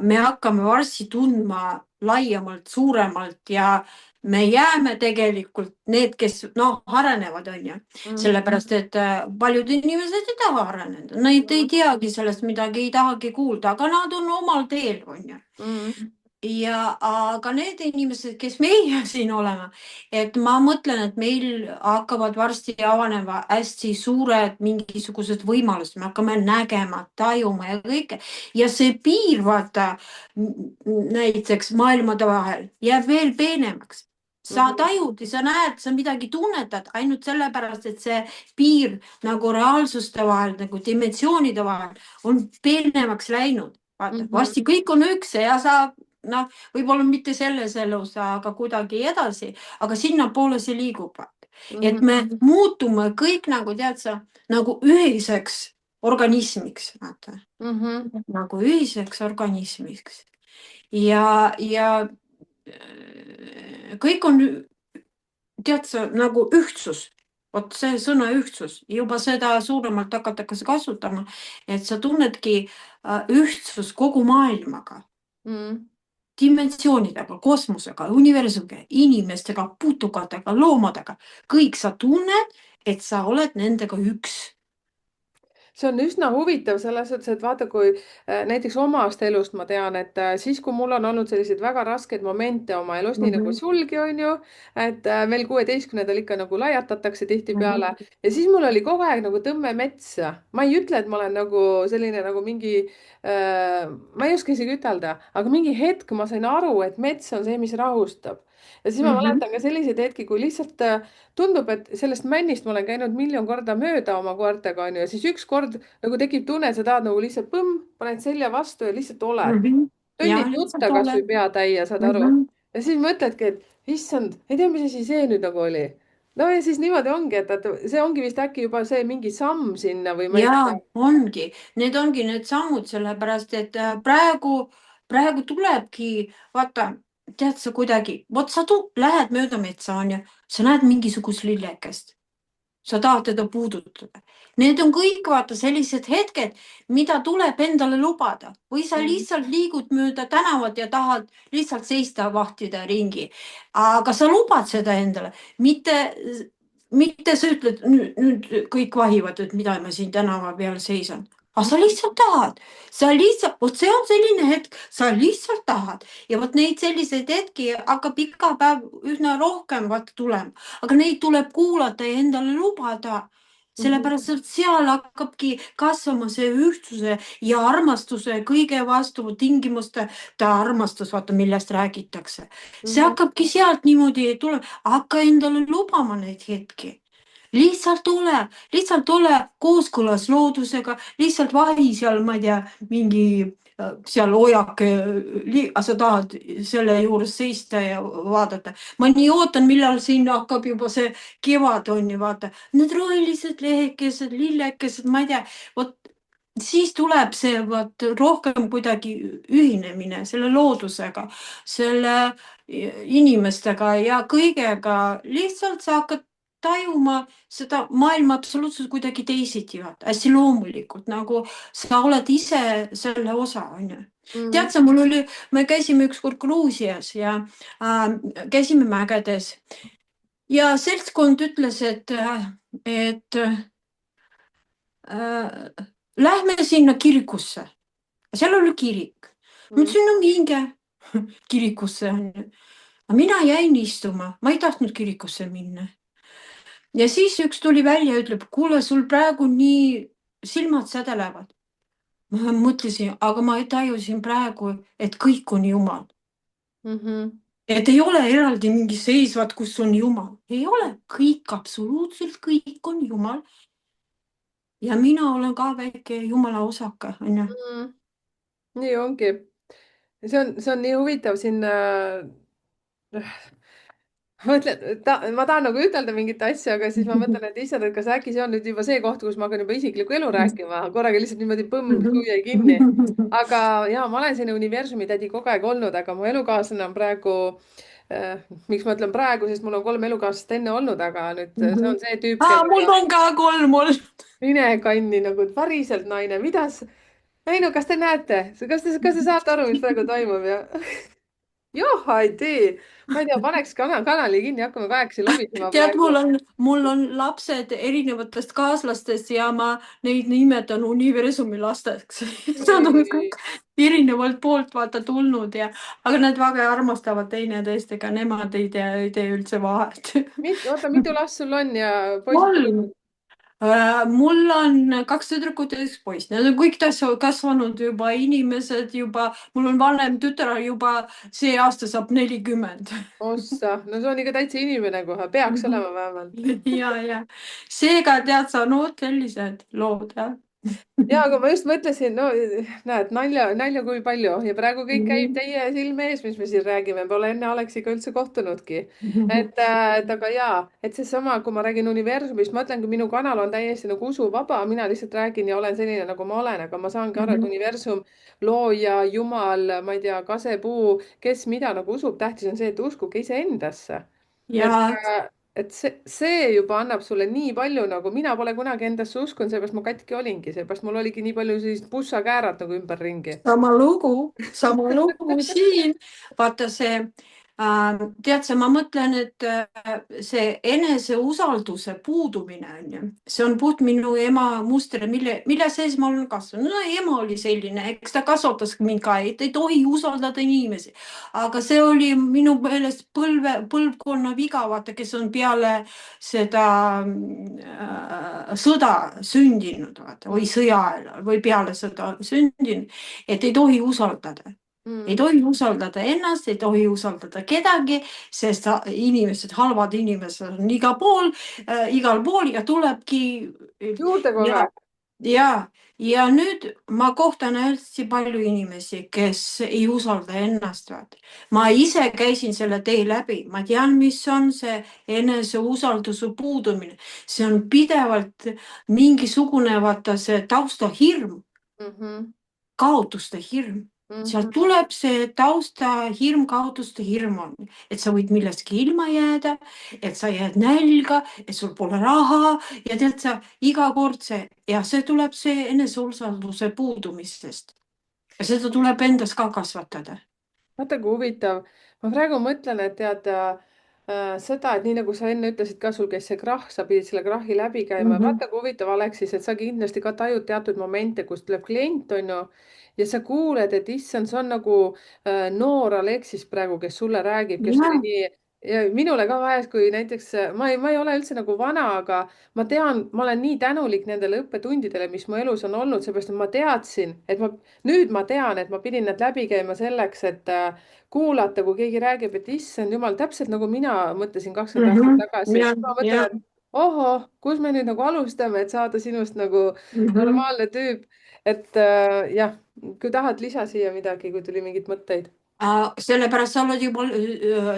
[SPEAKER 2] me hakkame varsti tundma laiemalt, suuremalt ja me jääme tegelikult need, kes noh, arenevad, on ju. Sellepärast, et paljud inimesed ei taha areneda, nad ei teagi sellest midagi, ei tahagi kuulda, aga nad on omal teel, on ju. Ja aga need inimesed, kes meie siin oleme, et ma mõtlen, et meil hakkavad varsti avanema hästi suured mingisugused võimalused, me hakkame nägema, tajuma ja kõike ja see piir, vaata, näiteks maailmade vahel jääb veel peenemaks. Sa tajud ja sa näed, sa midagi tunnetad ainult sellepärast, et see piir nagu reaalsuste vahel, nagu dimensioonide vahel on peenemaks läinud. Vaata, varsti kõik on üks ja sa noh, võib-olla mitte selles elus, aga kuidagi edasi, aga sinnapoole see liigub. Et me muutume kõik nagu tead sa, nagu ühiseks organismiks, vaata. Nagu ühiseks organismiks. Ja kõik on, tead sa, nagu ühtsus. Vot see sõna ühtsus, juba seda suuremalt hakatakse kasutama, et sa tunnedki ühtsus kogu maailmaga. Dimensioonidega, kosmosega, universumiga, inimestega, putukatega, loomadega. Kõik sa tunned, et sa oled nendega üks.
[SPEAKER 1] see on üsna huvitav selles suhtes, et vaata, kui näiteks omast elust ma tean, et siis, kui mul on olnud selliseid väga raskeid momente oma elus, nii nagu sulgi on ju, et meil 16-ndal ikka nagu laiatatakse tihtipeale ja siis mul oli kogu aeg nagu tõmme metsa. Ma ei ütle, et ma olen nagu selline nagu mingi, ma ei oska isegi ütelda, aga mingi hetk ma sain aru, et mets on see, mis rahustab. Ja siis ma mäletan ka selliseid hetki, kui lihtsalt tundub, et sellest männist ma olen käinud miljon korda mööda oma koertega, onju, ja siis ükskord nagu tekib tunne, et sa tahad nagu lihtsalt põmm, paned selja vastu ja lihtsalt oled. Kõnnid nutta kasvõi peatäie, saad aru. Ja siis mõtledki, et issand, ei tea, mis asi see nüüd nagu oli. No ja siis niimoodi ongi, et see ongi vist äkki juba see mingi samm sinna või ma ei
[SPEAKER 2] ja
[SPEAKER 1] tea.
[SPEAKER 2] ongi, need ongi need sammud, sellepärast et praegu tulebki, vaata, tead sa kuidagi, vot sa lähed mööda metsa, on ju, sa näed mingisugust lillekest. Sa tahad teda puudutada. Need on kõik, vaata, sellised hetked, mida tuleb endale lubada. Või sa lihtsalt liigud mööda tänavat ja tahad lihtsalt seista, vahtida ringi. Aga sa lubad seda endale. Mitte sa ütled, nüüd kõik vahivad, et mida ma siin tänava peal seisan. Aga sa lihtsalt tahad. Vot see on selline hetk, sa lihtsalt tahad. Ja vot neid selliseid hetki hakkab iga päev üsna rohkem vaata tulema. Aga neid tuleb kuulata ja endale lubada. Sellepärast, et seal hakkabki kasvama see ühtsuse ja armastuse kõige vastu tingimuste armastus, vaata, millest räägitakse. See hakkabki sealt niimoodi tulema. Hakka endale lubama neid hetki. Lihtsalt ole kooskõlas loodusega, lihtsalt vahi seal, ma ei tea, mingi seal ojake, sa tahad selle juures seista ja vaadata. Ma nii ootan, millal siin hakkab juba see kevad on ju, vaata. Need rohelised lehekesed, lillekesed, ma ei tea, vot siis tuleb see rohkem kuidagi ühinemine selle loodusega, selle inimestega ja kõigega. Lihtsalt sa hakkad tajuma seda maailma absoluutselt kuidagi teisiti, vaata, hästi loomulikult, nagu sa oled ise selle osa, onju.
[SPEAKER 1] Mhm.
[SPEAKER 2] tead sa, me käisime ükskord Gruusias ja käisime mägedes ja seltskond ütles, et lähme sinna kirikusse. seal oli kirik. Ma
[SPEAKER 1] Mhm.
[SPEAKER 2] ütlesin, no minge kirikusse, onju. aga mina jäin istuma, ma ei tahtnud kirikusse minna. ja siis üks tuli välja ja ütleb, kuule, sul praegu nii silmad sädelevad. ma mõtlesin, aga ma tajusin praegu, et kõik on Jumal.
[SPEAKER 1] Mhm.
[SPEAKER 2] et ei ole eraldi mingi seisvat, kus on Jumal. ei ole, kõik, absoluutselt kõik on Jumal. ja mina olen ka väike Jumala osake, onju.
[SPEAKER 1] Mhm. nii ongi. See on nii huvitav siin ma mõtlen, ma tahan nagu ütelda mingit asja, aga siis ma mõtlen, et issand, et kas äkki see on nüüd juba see koht, kus ma hakkan juba isiklikku elu rääkima, korraga lihtsalt niimoodi põmm, suu jäi kinni. aga ja ma olen selline universumi tädi kogu aeg olnud, aga mu elukaaslane on praegu miks ma ütlen praegu, sest mul on 3 elukaaslast enne olnud, aga nüüd see on see tüüp,
[SPEAKER 2] mul
[SPEAKER 1] kellega
[SPEAKER 2] on ka 3 olnud.
[SPEAKER 1] mine kanni nagu päriselt naine, mida ei no kas te näete, kas te saate aru, mis praegu toimub ja joh, ei tee, ma ei tea, paneks kanali kinni, hakkame kahekesi lobisema
[SPEAKER 2] tead,
[SPEAKER 1] praegu.
[SPEAKER 2] mul on lapsed erinevatest kaaslastest ja ma neid nimetan universumi lasteks. Nad on kõik erinevalt poolt vaata tulnud ja, aga nad väga armastavad teineteist, ega nemad ei tee üldse vahet.
[SPEAKER 1] Oota, mitu last sul on ja poisid?
[SPEAKER 2] 3. mul on 2 tüdrukut ja 1 poiss, need on kõik kasvanud juba inimesed juba, mul on vanem tütar juba see aasta saab 40.
[SPEAKER 1] ossa, no see on ikka täitsa inimene kohe, peaks olema vähemalt.
[SPEAKER 2] ja seega tead sa, no vot sellised lood jah.
[SPEAKER 1] ja, aga ma just mõtlesin, no näed, nalja kui palju ja praegu kõik käib
[SPEAKER 2] Mhm.
[SPEAKER 1] teie silme ees, mis me siin räägime, pole enne Aleksiga üldse kohtunudki. et aga ja, et seesama, kui ma räägin universumist, ma ütlengi, minu kanal on täiesti nagu usuvaba, mina lihtsalt räägin ja olen selline, nagu ma olen, aga ma saangi aru, et
[SPEAKER 2] Mhm.
[SPEAKER 1] universum, looja, jumal, ma ei tea, kasepuu, kes mida nagu usub, tähtis on see, et uskuge iseendasse. et
[SPEAKER 2] ja
[SPEAKER 1] et see juba annab sulle nii palju, nagu mina pole kunagi endasse uskunud, seepärast ma katki olingi, seepärast mul oligi nii palju sellist pussakäärat nagu ümberringi.
[SPEAKER 2] sama lugu siin. vaata see, tead sa, ma mõtlen, et see eneseusalduse puudumine on ju, see on puht minu ema muster, mille sees ma olen kasvanud. no ema oli selline, eks ta kasvatas mind ka, et ei tohi usaldada inimesi. aga see oli minu meelest põlvkonna viga, vaata, kes on peale seda sõda sündinud, vaata, või
[SPEAKER 1] Mm,
[SPEAKER 2] sõja ajal või peale sõda sündinud, et ei tohi usaldada. ei
[SPEAKER 1] mm.
[SPEAKER 2] tohi usaldada ennast, ei tohi usaldada kedagi, sest inimesed, halvad inimesed on igal pool ja tulebki
[SPEAKER 1] juurde kogu
[SPEAKER 2] ja
[SPEAKER 1] aeg.
[SPEAKER 2] ja nüüd ma kohtan hästi palju inimesi, kes ei usalda ennast. ma ise käisin selle tee läbi, ma tean, mis on see eneseusalduse puudumine, see on pidevalt mingisugune, vaata see taustahirm,
[SPEAKER 1] Mhm,
[SPEAKER 2] kaotuste hirm. sealt
[SPEAKER 1] mhm.
[SPEAKER 2] tuleb see taustahirm, kaotuste hirm on, et sa võid millestki ilma jääda, et sa jääd nälga, et sul pole raha ja tead sa, iga kord see tuleb see eneseusalduse puudumistest ja seda tuleb endas ka kasvatada.
[SPEAKER 1] vaata kui huvitav. ma praegu mõtlen, et tead seda, et nii nagu sa enne ütlesid ka, sul käis see krahh, sa pidid selle krahhi läbi käima.
[SPEAKER 2] Mhm.
[SPEAKER 1] vaata kui huvitav, Aleksis, et sa kindlasti ka tajud teatud momente, kus tuleb klient, onju, ja sa kuuled, et issand, see on nagu noor Aleksis praegu, kes sulle räägib, kes oli
[SPEAKER 2] ja,
[SPEAKER 1] nii. ja minule ka vahest, kui näiteks ma ei ole üldse nagu vana, aga ma tean, ma olen nii tänulik nendele õppetundidele, mis mu elus on olnud, seepärast et ma teadsin, et nüüd ma tean, et ma pidin need läbi käima selleks, et kuulata, kui keegi räägib, et issand jumal, täpselt nagu mina mõtlesin 20 aastat tagasi ja
[SPEAKER 2] ja,
[SPEAKER 1] siis ma mõtlen,
[SPEAKER 2] ja.
[SPEAKER 1] et ohoh, kus me nüüd nagu alustame, et saada sinust nagu
[SPEAKER 2] Mhm.
[SPEAKER 1] normaalne tüüp. et jah, kui tahad lisa siia midagi, kui tuli mingeid mõtteid
[SPEAKER 2] Sellepärast sa oled juba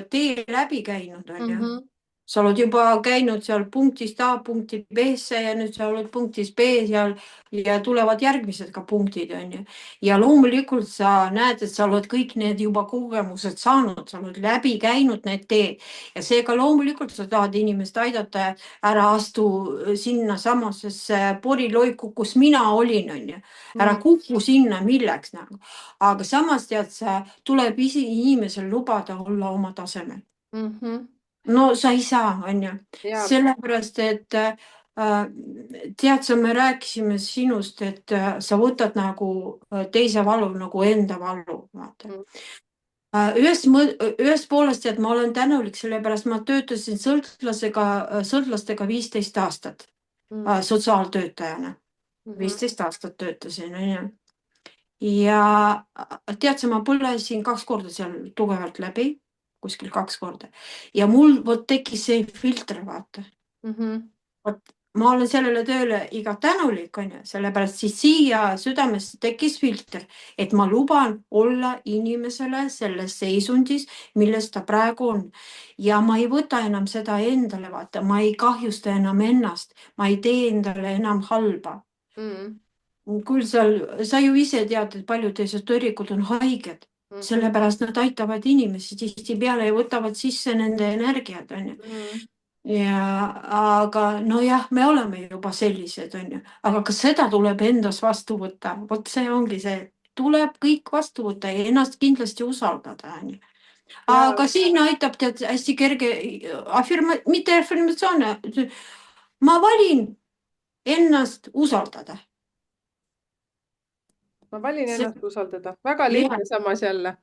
[SPEAKER 2] tee läbi käinud,
[SPEAKER 1] mm.
[SPEAKER 2] onju.
[SPEAKER 1] -hmm.
[SPEAKER 2] sa oled juba käinud seal punktist A punkti B-sse ja nüüd sa oled punktis B seal ja tulevad järgmised ka punktid, on ju. ja loomulikult sa näed, et sa oled kõik need juba kogemused saanud, sa oled läbi käinud need teed ja seega loomulikult sa tahad inimest aidata, ära astu sinnasamasse poriloiku, kus mina olin, on ju. ära
[SPEAKER 1] mm,
[SPEAKER 2] kuku sinna, milleks nagu. aga samas tead sa, tuleb inimesel lubada olla oma tasemel.
[SPEAKER 1] mhm.
[SPEAKER 2] No sa ei saa, on ju,
[SPEAKER 1] Ja.
[SPEAKER 2] sellepärast et tead sa, me rääkisime sinust, et sa võtad nagu teise valu nagu enda valu, vaata.
[SPEAKER 1] Mm,
[SPEAKER 2] Ühest poolest, et ma olen tänulik, sellepärast ma töötasin sõltlastega 15 aastat
[SPEAKER 1] mm,
[SPEAKER 2] sotsiaaltöötajana.
[SPEAKER 1] mhm,
[SPEAKER 2] 15 aastat töötasin, on ju. Ja tead sa, ma põlesin 2 korda seal tugevalt läbi, kuskil 2 korda. ja mul vot tekkis see filter, vaata.
[SPEAKER 1] mhm,
[SPEAKER 2] Vot ma olen sellele tööle iga tänulik, on ju, sellepärast siis siia südamesse tekkis filter, et ma luban olla inimesele selles seisundis, milles ta praegu on. ja ma ei võta enam seda endale, vaata, ma ei kahjusta enam ennast, ma ei tee endale enam halba.
[SPEAKER 1] mm,
[SPEAKER 2] Küll seal, sa ju ise tead, et paljud esoteerikud on haiged,
[SPEAKER 1] mhm,
[SPEAKER 2] sellepärast nad aitavad inimesi tihtipeale ja võtavad sisse nende energiat, on ju.
[SPEAKER 1] mm.
[SPEAKER 2] Ja aga nojah, me oleme juba sellised, on ju, aga kas seda tuleb endas vastu võtta, vot see ongi see, tuleb kõik vastu võtta ja ennast kindlasti usaldada, on ju.
[SPEAKER 1] Ja.
[SPEAKER 2] aga siin aitab tead hästi kerge mitte afirmatsioon, ma valin ennast usaldada.
[SPEAKER 1] Ma valin
[SPEAKER 2] See,
[SPEAKER 1] ennast usaldada. Väga
[SPEAKER 2] ja,
[SPEAKER 1] lihtne samas jälle.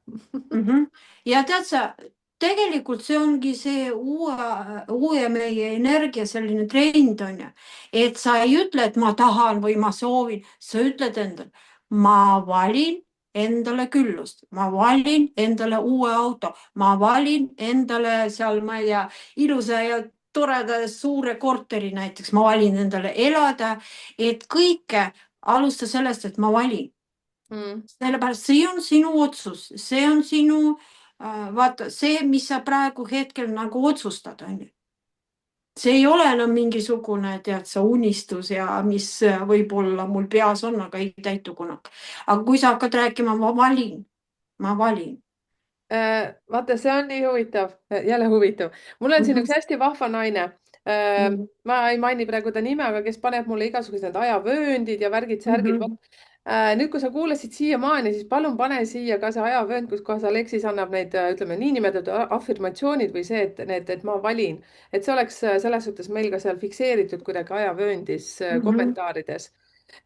[SPEAKER 2] ja tead sa, tegelikult see ongi see uue meie energia selline trend on ju, et sa ei ütle, et ma tahan või ma soovin, sa ütled endale, ma valin endale küllust, ma valin endale uue auto, ma valin endale seal, ma ei tea, ilusa ja toreda suure korteri näiteks, ma valin endale elada, et kõike alusta sellest, et ma valin.
[SPEAKER 1] Mm.
[SPEAKER 2] Sellepärast see on sinu otsus, see on sinu, vaata see, mis sa praegu hetkel nagu otsustad, on ju. see ei ole enam mingisugune, tead sa, unistus ja mis võib-olla mul peas on, aga ei täitu kunagi. aga kui sa hakkad rääkima, ma valin.
[SPEAKER 1] Vaata, see on nii huvitav, jälle huvitav. Mul on siin
[SPEAKER 2] Mhm,
[SPEAKER 1] üks hästi vahva naine.
[SPEAKER 2] mhm,
[SPEAKER 1] Ma ei maini praegu ta nime, aga kes paneb mulle igasugused need ajavööndid ja värgid-särgid.
[SPEAKER 2] mhm,
[SPEAKER 1] Nüüd, kui sa kuulasid siiamaani, siis palun pane siia ka see ajavöönd, kus kohas Aleksis annab neid, ütleme, niinimetatud afirmatsioonid või see, et need, et ma valin, et see oleks selles suhtes meil ka seal fikseeritud kuidagi ajavööndis
[SPEAKER 2] mhm,
[SPEAKER 1] kommentaarides.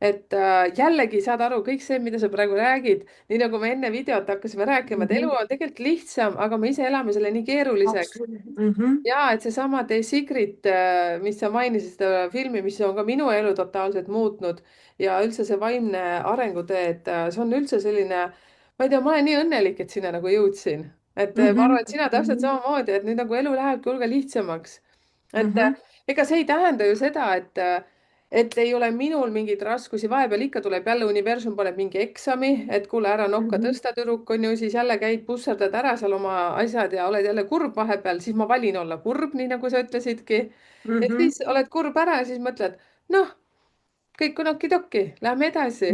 [SPEAKER 1] Et jällegi saad aru, kõik see, mida sa praegu räägid, nii nagu me enne videot hakkasime rääkima, et elu
[SPEAKER 2] mhm,
[SPEAKER 1] on tegelikult lihtsam, aga me ise elame selle nii keeruliseks.
[SPEAKER 2] absoluutselt. Mhm,
[SPEAKER 1] Ja et seesama The Secret, mis sa mainisid, seda filmi, mis on ka minu elu totaalselt muutnud ja üldse see vaimne arengutee, et see on üldse selline, ma ei tea, ma olen nii õnnelik, et sinna nagu jõudsin. Et ma
[SPEAKER 2] mhm,
[SPEAKER 1] arvan, et sina täpselt
[SPEAKER 2] mhm,
[SPEAKER 1] samamoodi, et nüüd nagu elu lähebki hulga lihtsamaks. Et
[SPEAKER 2] mhm,
[SPEAKER 1] ega see ei tähenda ju seda, et ei ole minul mingeid raskusi, vahepeal ikka tuleb jälle universum paneb mingi eksami, et kuule, ära nokka
[SPEAKER 2] mhm,
[SPEAKER 1] tõsta, tüdruk on ju, siis jälle käid, pusserdad ära seal oma asjad ja oled jälle kurb vahepeal, siis ma valin olla kurb, nii nagu sa ütlesidki. ja
[SPEAKER 2] mhm.
[SPEAKER 1] siis oled kurb ära ja siis mõtled, noh, kõik on okidoki, lähme edasi.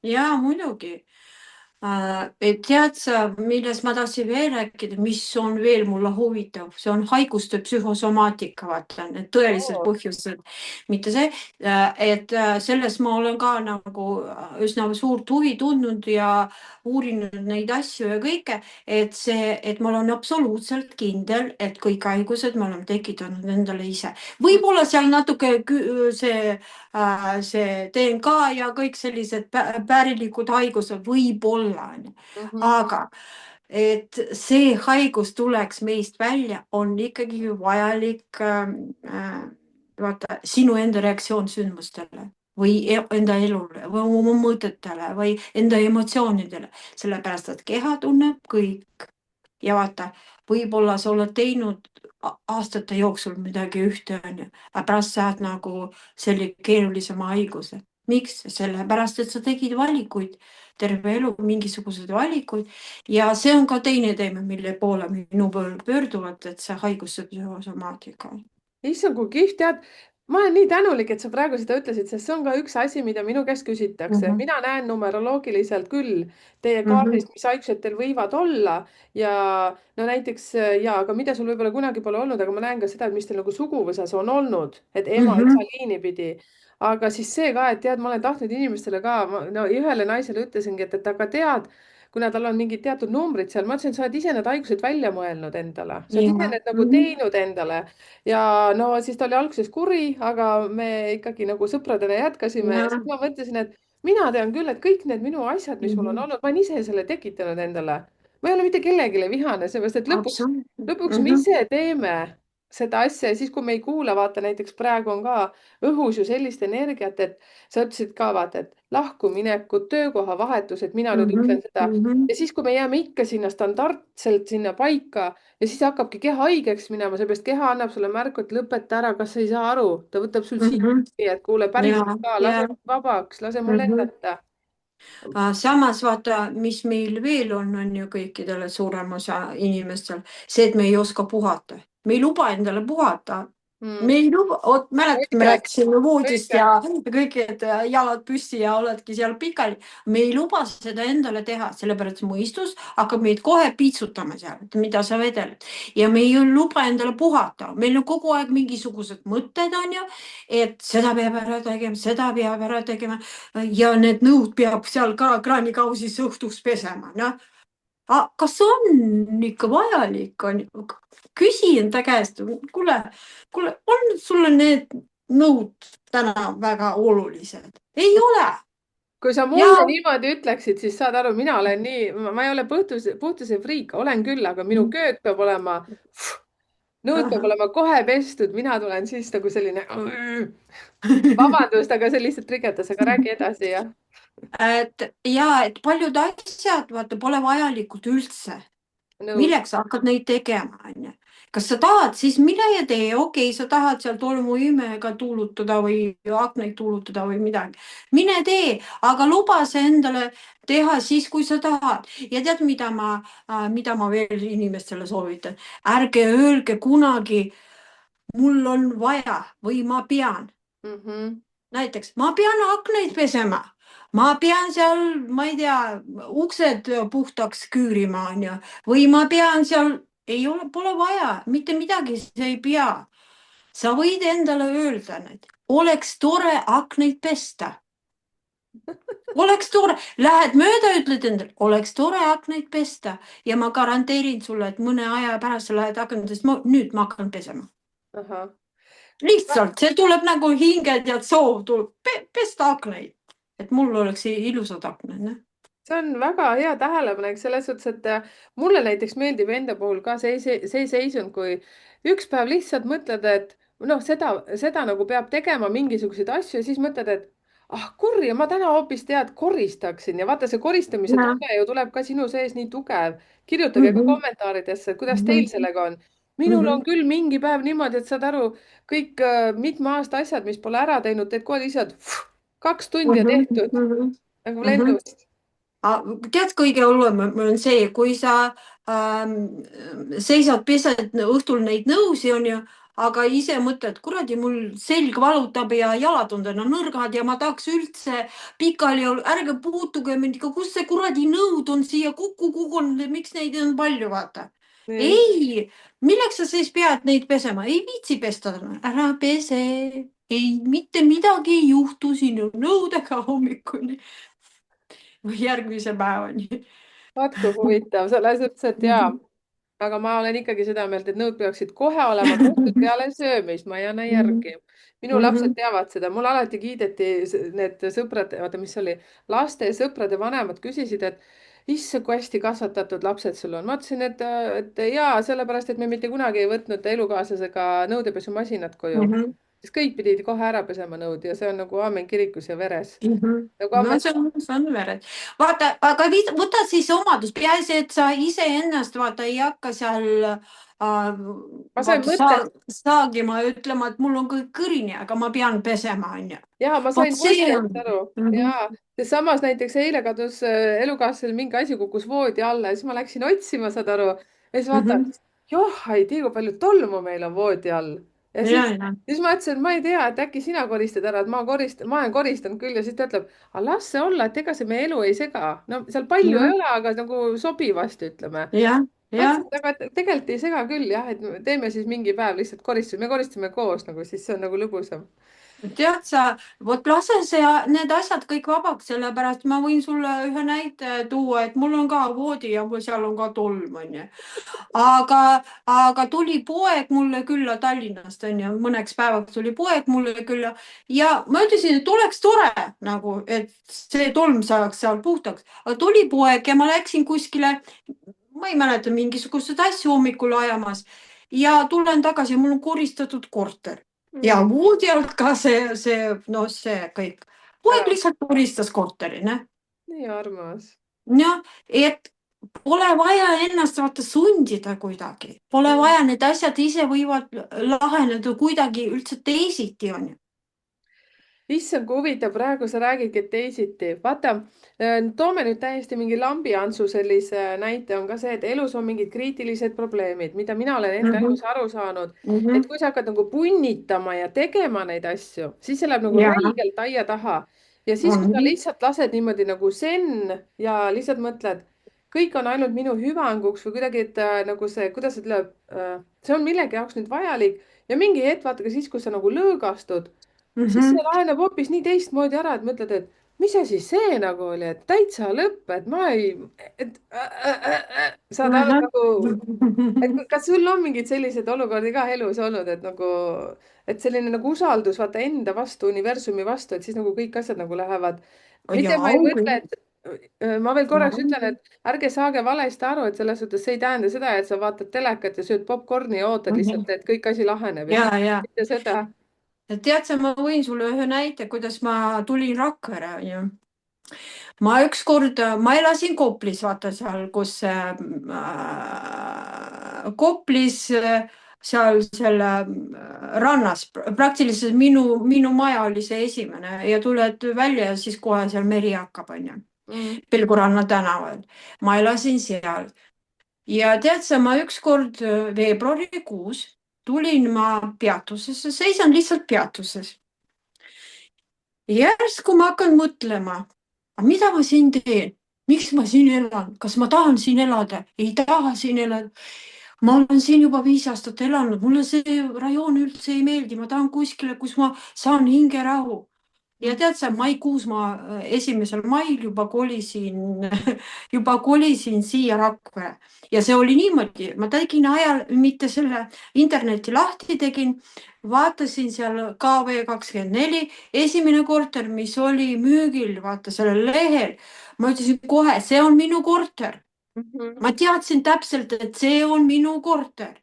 [SPEAKER 2] ja muidugi. Et tead sa, millest ma tahtsin veel rääkida, mis on veel mulle huvitav, see on haiguste psühhosomaatika, vaata need tõelised
[SPEAKER 1] Oo.
[SPEAKER 2] põhjused, mitte see, et selles ma olen ka nagu üsna suurt huvi tundnud ja uurinud neid asju ja kõike, et see, et ma olen absoluutselt kindel, et kõik haigused me oleme tekitanud endale ise. võib-olla seal natuke see DNK ja kõik sellised päärilikud haigused võib-olla on ju,
[SPEAKER 1] Mhm,
[SPEAKER 2] aga et see haigus tuleks meist välja, on ikkagi vajalik vaata sinu enda reaktsioon sündmustele või enda elule või oma mõtetele või enda emotsioonidele, sellepärast et keha tunneb kõik ja vaata, võib-olla sa oled teinud aastate jooksul midagi ühte, onju, aga pärast saad nagu selle keerulisema haiguse miks? Sellepärast, et sa tegid valikuid, terve elu mingisuguseid valikuid ja see on ka teine teema, mille poole minu poole pöörduvad, et see haiguste psühhosomaatika.
[SPEAKER 1] issand, kui kihvt, tead, ma olen nii tänulik, et sa praegu seda ütlesid, sest see on ka üks asi, mida minu käest küsitakse.
[SPEAKER 2] Mhm,
[SPEAKER 1] mina näen numeroloogiliselt küll teie
[SPEAKER 2] mhm,
[SPEAKER 1] kaardist, mis haigused teil võivad olla ja no näiteks ja, aga mida sul võib-olla kunagi pole olnud, aga ma näen ka seda, et mis teil nagu suguvõsas on olnud, et ema-isa
[SPEAKER 2] mhm,
[SPEAKER 1] liini pidi. aga siis see ka, et tead, ma olen tahtnud inimestele ka, no ühele naisele ütlesingi, et aga tead, kuna tal on mingid teatud numbrid seal, ma ütlesin, sa oled ise need haigused välja mõelnud endale, sa oled ise
[SPEAKER 2] ja,
[SPEAKER 1] need nagu
[SPEAKER 2] mhm,
[SPEAKER 1] teinud endale ja no siis ta oli alguses kuri, aga me ikkagi nagu sõpradena jätkasime ja siis
[SPEAKER 2] ja,
[SPEAKER 1] ma mõtlesin, et mina tean küll, et kõik need minu asjad, mis mul on
[SPEAKER 2] mhm,
[SPEAKER 1] olnud, ma olen ise selle tekitanud endale. ma ei ole mitte kellelegi vihane, seepärast et lõpuks,
[SPEAKER 2] absoluutselt.
[SPEAKER 1] lõpuks me
[SPEAKER 2] Mhm,
[SPEAKER 1] ise teeme seda asja ja siis, kui me ei kuula, vaata näiteks praegu on ka õhus ju sellist energiat, et sa ütlesid ka vaata, et lahkuminekud, töökohavahetused, mina nüüd
[SPEAKER 2] mhm,
[SPEAKER 1] ütlen seda
[SPEAKER 2] mhm,
[SPEAKER 1] ja siis, kui me jääme ikka sinna standardselt sinna paika ja siis hakkabki keha haigeks minema, seepärast keha annab sulle märku, et lõpeta ära, kas sa ei saa aru, ta võtab sul
[SPEAKER 2] mhm,
[SPEAKER 1] sihti, et kuule, päriselt
[SPEAKER 2] ja,
[SPEAKER 1] ka, lase
[SPEAKER 2] ja.
[SPEAKER 1] mind vabaks, lase mul
[SPEAKER 2] Mhm.
[SPEAKER 1] lennata.
[SPEAKER 2] Samas vaata, mis meil veel on ju kõikidele suurem osa inimestel, see, et me ei oska puhata. Me ei luba endale puhata. Me
[SPEAKER 1] Mm.
[SPEAKER 2] ei luba, mäletad, me
[SPEAKER 1] õige,
[SPEAKER 2] rääkisime voodist
[SPEAKER 1] õige.
[SPEAKER 2] ja kõik, et jalad püsti ja oledki seal pikali. me ei luba seda endale teha, sellepärast mõistus hakkab meid kohe piitsutama seal, et mida sa vedeled. ja me ei luba endale puhata, meil on kogu aeg mingisugused mõtted, on ju, et seda peab ära tegema, seda peab ära tegema ja need nõud peab seal ka kraanikausis õhtuks pesema, noh. Kas on ikka vajalik, on ju? Küsi enda käest, kuule, on sulle need nõud täna väga olulised? ei ole.
[SPEAKER 1] kui sa
[SPEAKER 2] ja
[SPEAKER 1] mulle niimoodi ütleksid, siis saad aru, mina olen nii, ma ei ole puhtuse friik, olen küll, aga minu köök peab olema, nõud peab olema kohe pestud, mina tulen siis nagu selline. vabandust, aga see lihtsalt trigetas, aga räägi edasi, jah.
[SPEAKER 2] et paljud asjad, vaata, pole vajalikud üldse.
[SPEAKER 1] nõus.
[SPEAKER 2] Milleks sa hakkad neid tegema, onju? kas sa tahad, siis mine ja tee, okei, sa tahad seal tolmuimega tuulutada või aknaid tuulutada või midagi. mine tee, aga luba see endale teha siis, kui sa tahad. ja tead, mida ma veel inimestele soovitan? ärge öelge kunagi, mul on vaja või ma pean.
[SPEAKER 1] Mhm.
[SPEAKER 2] näiteks ma pean aknaid pesema, ma pean seal, ma ei tea, uksed puhtaks küürima, onju, või ma pean seal, ei ole, pole vaja, mitte midagi sa ei pea. sa võid endale öelda, et oleks tore aknaid pesta. oleks tore, lähed mööda, ütled endale, oleks tore aknaid pesta ja ma garanteerin sulle, et mõne aja pärast sa lähed aknaid, sest nüüd ma hakkan pesema.
[SPEAKER 1] ahah.
[SPEAKER 2] lihtsalt see tuleb nagu hinge tead soov tuleb pesta aknaid, et mul oleks ilusad aknad, noh.
[SPEAKER 1] see on väga hea tähelepanek selles suhtes, et mulle näiteks meeldib enda puhul ka see seisund, kui üks päev lihtsalt mõtled, et noh, seda nagu peab tegema mingisuguseid asju ja siis mõtled, et ah kurja, ma täna hoopis tead, koristaksin ja vaata, see koristamise
[SPEAKER 2] ja
[SPEAKER 1] tunne ju tuleb ka sinu sees nii tugev. kirjutage ka
[SPEAKER 2] mhm,
[SPEAKER 1] kommentaaridesse, kuidas teil
[SPEAKER 2] mhm,
[SPEAKER 1] sellega on. minul on
[SPEAKER 2] mhm,
[SPEAKER 1] küll mingi päev niimoodi, et saad aru, kõik mitme aasta asjad, mis pole ära teinud, teed kohe lihtsalt 2 tundi ja
[SPEAKER 2] mhm,
[SPEAKER 1] tehtud
[SPEAKER 2] mhm,
[SPEAKER 1] nagu
[SPEAKER 2] mhm.
[SPEAKER 1] lennust.
[SPEAKER 2] tead, kõige hullem on see, kui sa seisad, pesed õhtul neid nõusi, onju, aga ise mõtled, kuradi, mul selg valutab ja jalad on täna nõrgad ja ma tahaks üldse pikali olla, ärge puutuge mind, kus see kuradi nõud on siia kokku kogunenud, miks neid on palju, vaata.
[SPEAKER 1] nii.
[SPEAKER 2] ei, milleks sa siis pead neid pesema, ei viitsi pesta, ära pese, ei, mitte midagi ei juhtu sinu nõudega hommikuni või järgmise päevani.
[SPEAKER 1] vaat kui huvitav, selles mõttes, et jaa,
[SPEAKER 2] Mhm,
[SPEAKER 1] aga ma olen ikkagi seda meelt, et nõud peaksid kohe olema tehtud peale söömist, ma ei anna
[SPEAKER 2] mhm,
[SPEAKER 1] järgi. minu lapsed
[SPEAKER 2] mhm,
[SPEAKER 1] teavad seda, mul alati kiideti need sõbrad, vaata, mis oli, laste ja sõprade vanemad küsisid, et issand, kui hästi kasvatatud lapsed sul on. ma ütlesin, et jaa, sellepärast, et me mitte kunagi ei võtnud elukaaslasega nõudepesumasinat koju.
[SPEAKER 2] mhm.
[SPEAKER 1] siis kõik pidid kohe ära pesema nõud ja see on nagu aamen kirikus ja veres. nagu
[SPEAKER 2] No
[SPEAKER 1] amet.
[SPEAKER 2] see on veres. Vaata, aga võta siis omadus, peaasi, et sa iseennast vaata ei hakka seal
[SPEAKER 1] ma sain
[SPEAKER 2] vaata
[SPEAKER 1] mõttest,
[SPEAKER 2] saagima ja ütlema, et mul on kõik kõrini, aga ma pean pesema, onju.
[SPEAKER 1] ja ma
[SPEAKER 2] vot
[SPEAKER 1] sain
[SPEAKER 2] see on
[SPEAKER 1] mõttest aru ja samas näiteks eile kadus elukaaslasel mingi asi kukkus voodi alla ja siis ma läksin otsima, saad aru. Ja siis vaatan, joh, ei tea, kui palju tolmu meil on voodi all. Ja
[SPEAKER 2] ja,
[SPEAKER 1] siis,
[SPEAKER 2] ja.
[SPEAKER 1] siis ma ütlesin, et ma ei tea, et äkki sina koristad ära, et ma olen koristanud küll ja siis ta ütleb, aga las see olla, et ega see meie elu ei sega. No seal palju ei ole, aga nagu sobivasti ütleme.
[SPEAKER 2] jah,
[SPEAKER 1] ma
[SPEAKER 2] jah.
[SPEAKER 1] ütlesin, et aga tegelikult ei sega küll jah, et teeme siis mingi päev lihtsalt koristusime, me koristasime koos nagu siis see on nagu lõbusam.
[SPEAKER 2] tead sa, vot lase need asjad kõik vabaks, sellepärast ma võin sulle ühe näite tuua, et mul on ka voodi ja mul seal on ka tolm, onju. aga tuli poeg mulle külla Tallinnast, onju, mõneks päevaks tuli poeg mulle külla ja ma ütlesin, et oleks tore nagu, et see tolm saaks seal puhtaks, aga tuli poeg ja ma läksin kuskile, ma ei mäleta, mingisuguseid asju hommikul ajamas ja tulen tagasi ja mul on koristatud korter ja
[SPEAKER 1] Mm.
[SPEAKER 2] voodi alt ka no see kõik. poeg
[SPEAKER 1] Ära,
[SPEAKER 2] lihtsalt koristas korteri, noh.
[SPEAKER 1] nii armas.
[SPEAKER 2] jah, et pole vaja ennast vaata sundida kuidagi, pole
[SPEAKER 1] Mm.
[SPEAKER 2] vaja, need asjad ise võivad laheneda kuidagi üldse teisiti, onju.
[SPEAKER 1] issand, kui huvitav, praegu sa räägidki, et teisiti. vaata, toome nüüd täiesti mingi lambiantsu sellise näite, on ka see, et elus on mingid kriitilised probleemid, mida mina olen enda
[SPEAKER 2] Mhm,
[SPEAKER 1] elus aru saanud. et
[SPEAKER 2] mhm.
[SPEAKER 1] kui sa hakkad nagu punnitama ja tegema neid asju, siis see läheb nagu
[SPEAKER 2] ja
[SPEAKER 1] räigelt aia taha. ja siis, kui sa
[SPEAKER 2] ongi.
[SPEAKER 1] lihtsalt lased niimoodi nagu zen ja lihtsalt mõtled, kõik on ainult minu hüvanguks või kuidagi, et nagu see, kuidas ütleb, see on millegi jaoks nüüd vajalik ja mingi hetk vaata ka siis, kui sa nagu lõõgastud siis see
[SPEAKER 2] Mhm,
[SPEAKER 1] laheneb hoopis nii teistmoodi ära, et mõtled, et mis asi see nagu oli, et täitsa lõpp, et ma ei, et saad aru
[SPEAKER 2] mhm.
[SPEAKER 1] nagu, et kas sul on mingeid selliseid olukordi ka elus olnud, et nagu, et selline nagu usaldus vaata enda vastu, universumi vastu, et siis nagu kõik asjad nagu lähevad. mitte
[SPEAKER 2] jaa,
[SPEAKER 1] ma ei
[SPEAKER 2] ongi.
[SPEAKER 1] mõtle, et ma veel
[SPEAKER 2] Jaa,
[SPEAKER 1] korraks ütlen,
[SPEAKER 2] ongi.
[SPEAKER 1] et ärge saage valesti aru, et selles suhtes see ei tähenda seda, et sa vaatad telekat ja sööd popkorni ja ootad lihtsalt, et kõik asi laheneb ja siis
[SPEAKER 2] ja
[SPEAKER 1] mitte seda.
[SPEAKER 2] tead sa, ma võin sulle ühe näite, kuidas ma tulin Rakvere, onju. ma ükskord, ma elasin Koplis, vaata seal, kus Koplis seal selle rannas, praktiliselt minu maja oli see esimene ja tuled välja ja siis kohe seal meri hakkab, onju.
[SPEAKER 1] Mm.
[SPEAKER 2] Pelguranna tänaval. ma elasin seal ja tead sa, ma ükskord veebruarikuus tulin ma peatusesse, seisan lihtsalt peatuses. järsku ma hakkan mõtlema, aga mida ma siin teen, miks ma siin elan, kas ma tahan siin elada, ei taha siin elada. ma olen siin juba 5 aastat elanud, mulle see rajoon üldse ei meeldi, ma tahan kuskile, kus ma saan hingerahu. ja tead sa, maikuus ma 1. mail juba kolisin siia Rakvere ja see oli niimoodi, ma tegin ajal, mitte selle interneti lahti tegin, vaatasin seal KV24, esimene korter, mis oli müügil, vaata sellel lehel. ma ütlesin kohe, see on minu korter.
[SPEAKER 1] Mhm,
[SPEAKER 2] ma teadsin täpselt, et see on minu korter.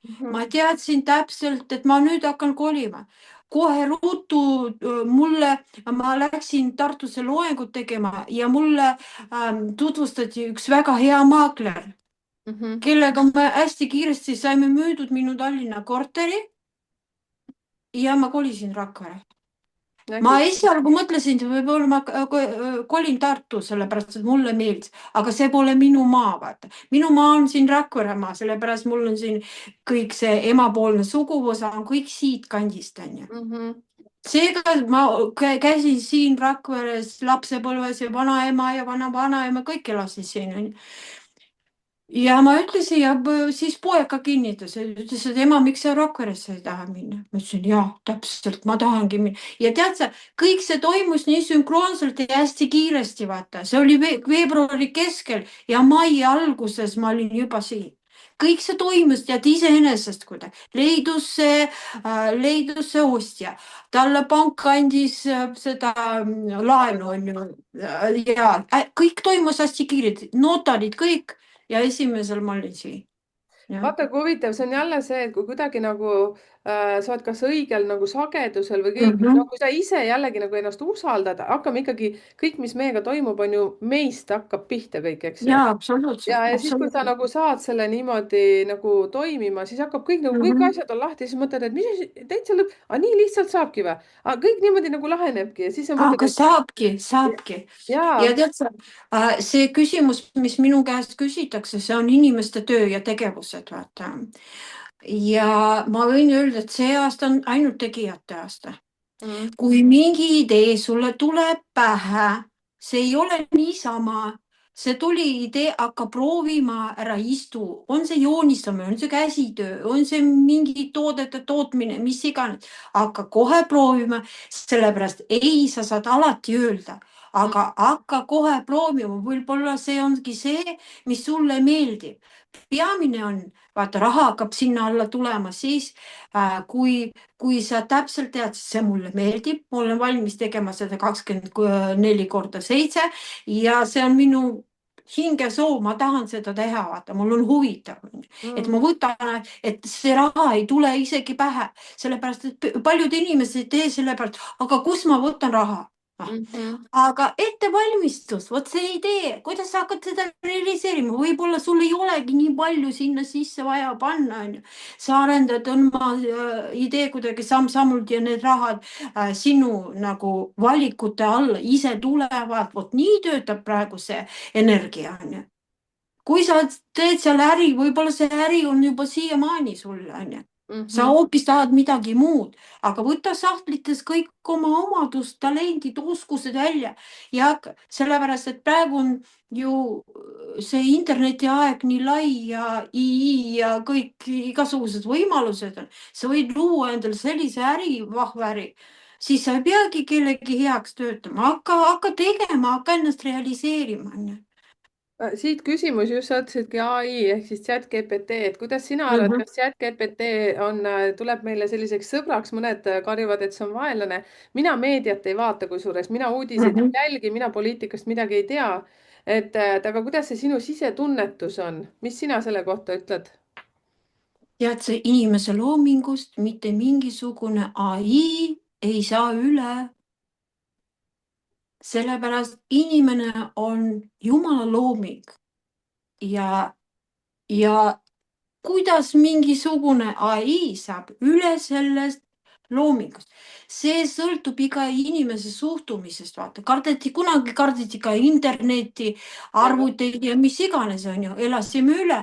[SPEAKER 1] mhm,
[SPEAKER 2] ma teadsin täpselt, et ma nüüd hakkan kolima. kohe ruttu mulle, ma läksin Tartusse loengut tegema ja mulle tutvustati üks väga hea maakler,
[SPEAKER 1] mhm.
[SPEAKER 2] kellega me hästi kiiresti saime müüdud minu Tallinna korteri ja ma kolisin Rakvere. ma
[SPEAKER 1] nägid?
[SPEAKER 2] esialgu mõtlesin, et võib-olla ma kolin Tartu, sellepärast et mulle meeldis, aga see pole minu maa, vaata. minu maa on siin Rakveremaa, sellepärast mul on siin kõik see emapoolne suguvõsa on kõik siit kandist, onju.
[SPEAKER 1] Mhm.
[SPEAKER 2] seega ma käisin siin Rakveres lapsepõlves ja vanaema ja vanaema, kõik elasid siin, onju. ja ma ütlesin ja siis poeg ka kinnitas, ütles, et ema, miks sa Rakveresse ei taha minna? ma ütlesin, jah, täpselt, ma tahangi minna. ja tead sa, kõik see toimus nii sünkroonselt ja hästi kiiresti, vaata, see oli veebruari keskel ja mai alguses ma olin juba siin. kõik see toimus tead iseenesest kuidagi, leidus see ostja, talle pank andis seda laenu onju ja kõik toimus hästi kiiresti, notarid kõik ja 1. ma olin siin. jah.
[SPEAKER 1] vaata, kui huvitav, see on jälle see, et kui kuidagi nagu sa oled kas õigel nagu sagedusel või kõik,
[SPEAKER 2] Mhm.
[SPEAKER 1] noh, kui sa ise jällegi nagu ennast usaldad, hakkame ikkagi, kõik, mis meiega toimub, on ju meist hakkab pihta kõik, eks ju.
[SPEAKER 2] Jaa, absoluutselt,
[SPEAKER 1] Ja siis, kui sa
[SPEAKER 2] absoluutselt.
[SPEAKER 1] nagu saad selle niimoodi nagu toimima, siis hakkab kõik nagu kõik
[SPEAKER 2] Mhm.
[SPEAKER 1] asjad on lahti, siis mõtled, et mis täitsa lõpp, aga nii lihtsalt saabki või? Aga kõik niimoodi nagu lahenebki ja siis sa mõtled,
[SPEAKER 2] Aga
[SPEAKER 1] et
[SPEAKER 2] saabki, saabki. Ja
[SPEAKER 1] jaa.
[SPEAKER 2] tead sa, see küsimus, mis minu käest küsitakse, see on inimeste töö ja tegevused, vaata. Ja ma võin öelda, et see aasta on ainult tegijate aasta.
[SPEAKER 1] Mm,
[SPEAKER 2] Kui mingi idee sulle tuleb pähe, see ei ole niisama, see tuli idee, hakka proovima, ära istu, on see joonistamine, on see käsitöö, on see mingi toodete tootmine, mis iganes, hakka kohe proovima, sellepärast ei, sa saad alati öelda,
[SPEAKER 1] mm,
[SPEAKER 2] aga hakka kohe proovima, võib-olla see ongi see, mis sulle meeldib. Peamine on, vaata, raha hakkab sinna alla tulema siis, kui sa täpselt tead, see mulle meeldib, ma olen valmis tegema seda 24/7 ja see on minu hingesoov, ma tahan seda teha, vaata, mul on huvitav, et ma
[SPEAKER 1] mm,
[SPEAKER 2] võtan, et see raha ei tule isegi pähe, sellepärast et paljud inimesed ei tee sellepärast, aga kus ma võtan raha? Noh,
[SPEAKER 1] mhm,
[SPEAKER 2] aga ettevalmistus, vot see idee, kuidas sa hakkad seda realiseerima, võib-olla sul ei olegi nii palju sinna sisse vaja panna, onju. sa arendad oma idee kuidagi samm-sammult ja need rahad sinu nagu valikute alla ise tulevad, vot nii töötab praegu see energia, onju. Kui sa teed seal äri, võib-olla see äri on juba siiamaani sulle, onju. sa
[SPEAKER 1] mhm.
[SPEAKER 2] hoopis tahad midagi muud, aga võta sahtlites kõik oma omadused, talendid, oskused välja ja sellepärast, et praegu on ju see internetiaeg nii lai ja II ja kõik igasugused võimalused on. sa võid luua endale sellise äri, vahva äri, siis sa ei peagi kellegi heaks töötama, hakka tegema, hakka ennast realiseerima, onju.
[SPEAKER 1] Siit küsimus just, sa ütlesidki ai ehk siis chat GPT, et kuidas sina arvad,
[SPEAKER 2] Mhm,
[SPEAKER 1] kas chat GPT on, tuleb meile selliseks sõbraks, mõned karjuvad, et see on vaenlane. mina meediat ei vaata, kusjuures mina uudiseid
[SPEAKER 2] mhm.
[SPEAKER 1] ei jälgi, mina poliitikast midagi ei tea. et aga kuidas see sinu sisetunnetus on, mis sina selle kohta ütled?
[SPEAKER 2] Tead sa, inimese loomingust mitte mingisugune ai ei saa üle, sellepärast inimene on Jumala looming ja, ja kuidas mingisugune ai saab üle sellest loomingust, see sõltub iga inimese suhtumisest, vaata, kunagi kardeti ka internetti,
[SPEAKER 1] ja,
[SPEAKER 2] arvuteid ja mis iganes, on ju, elasime üle.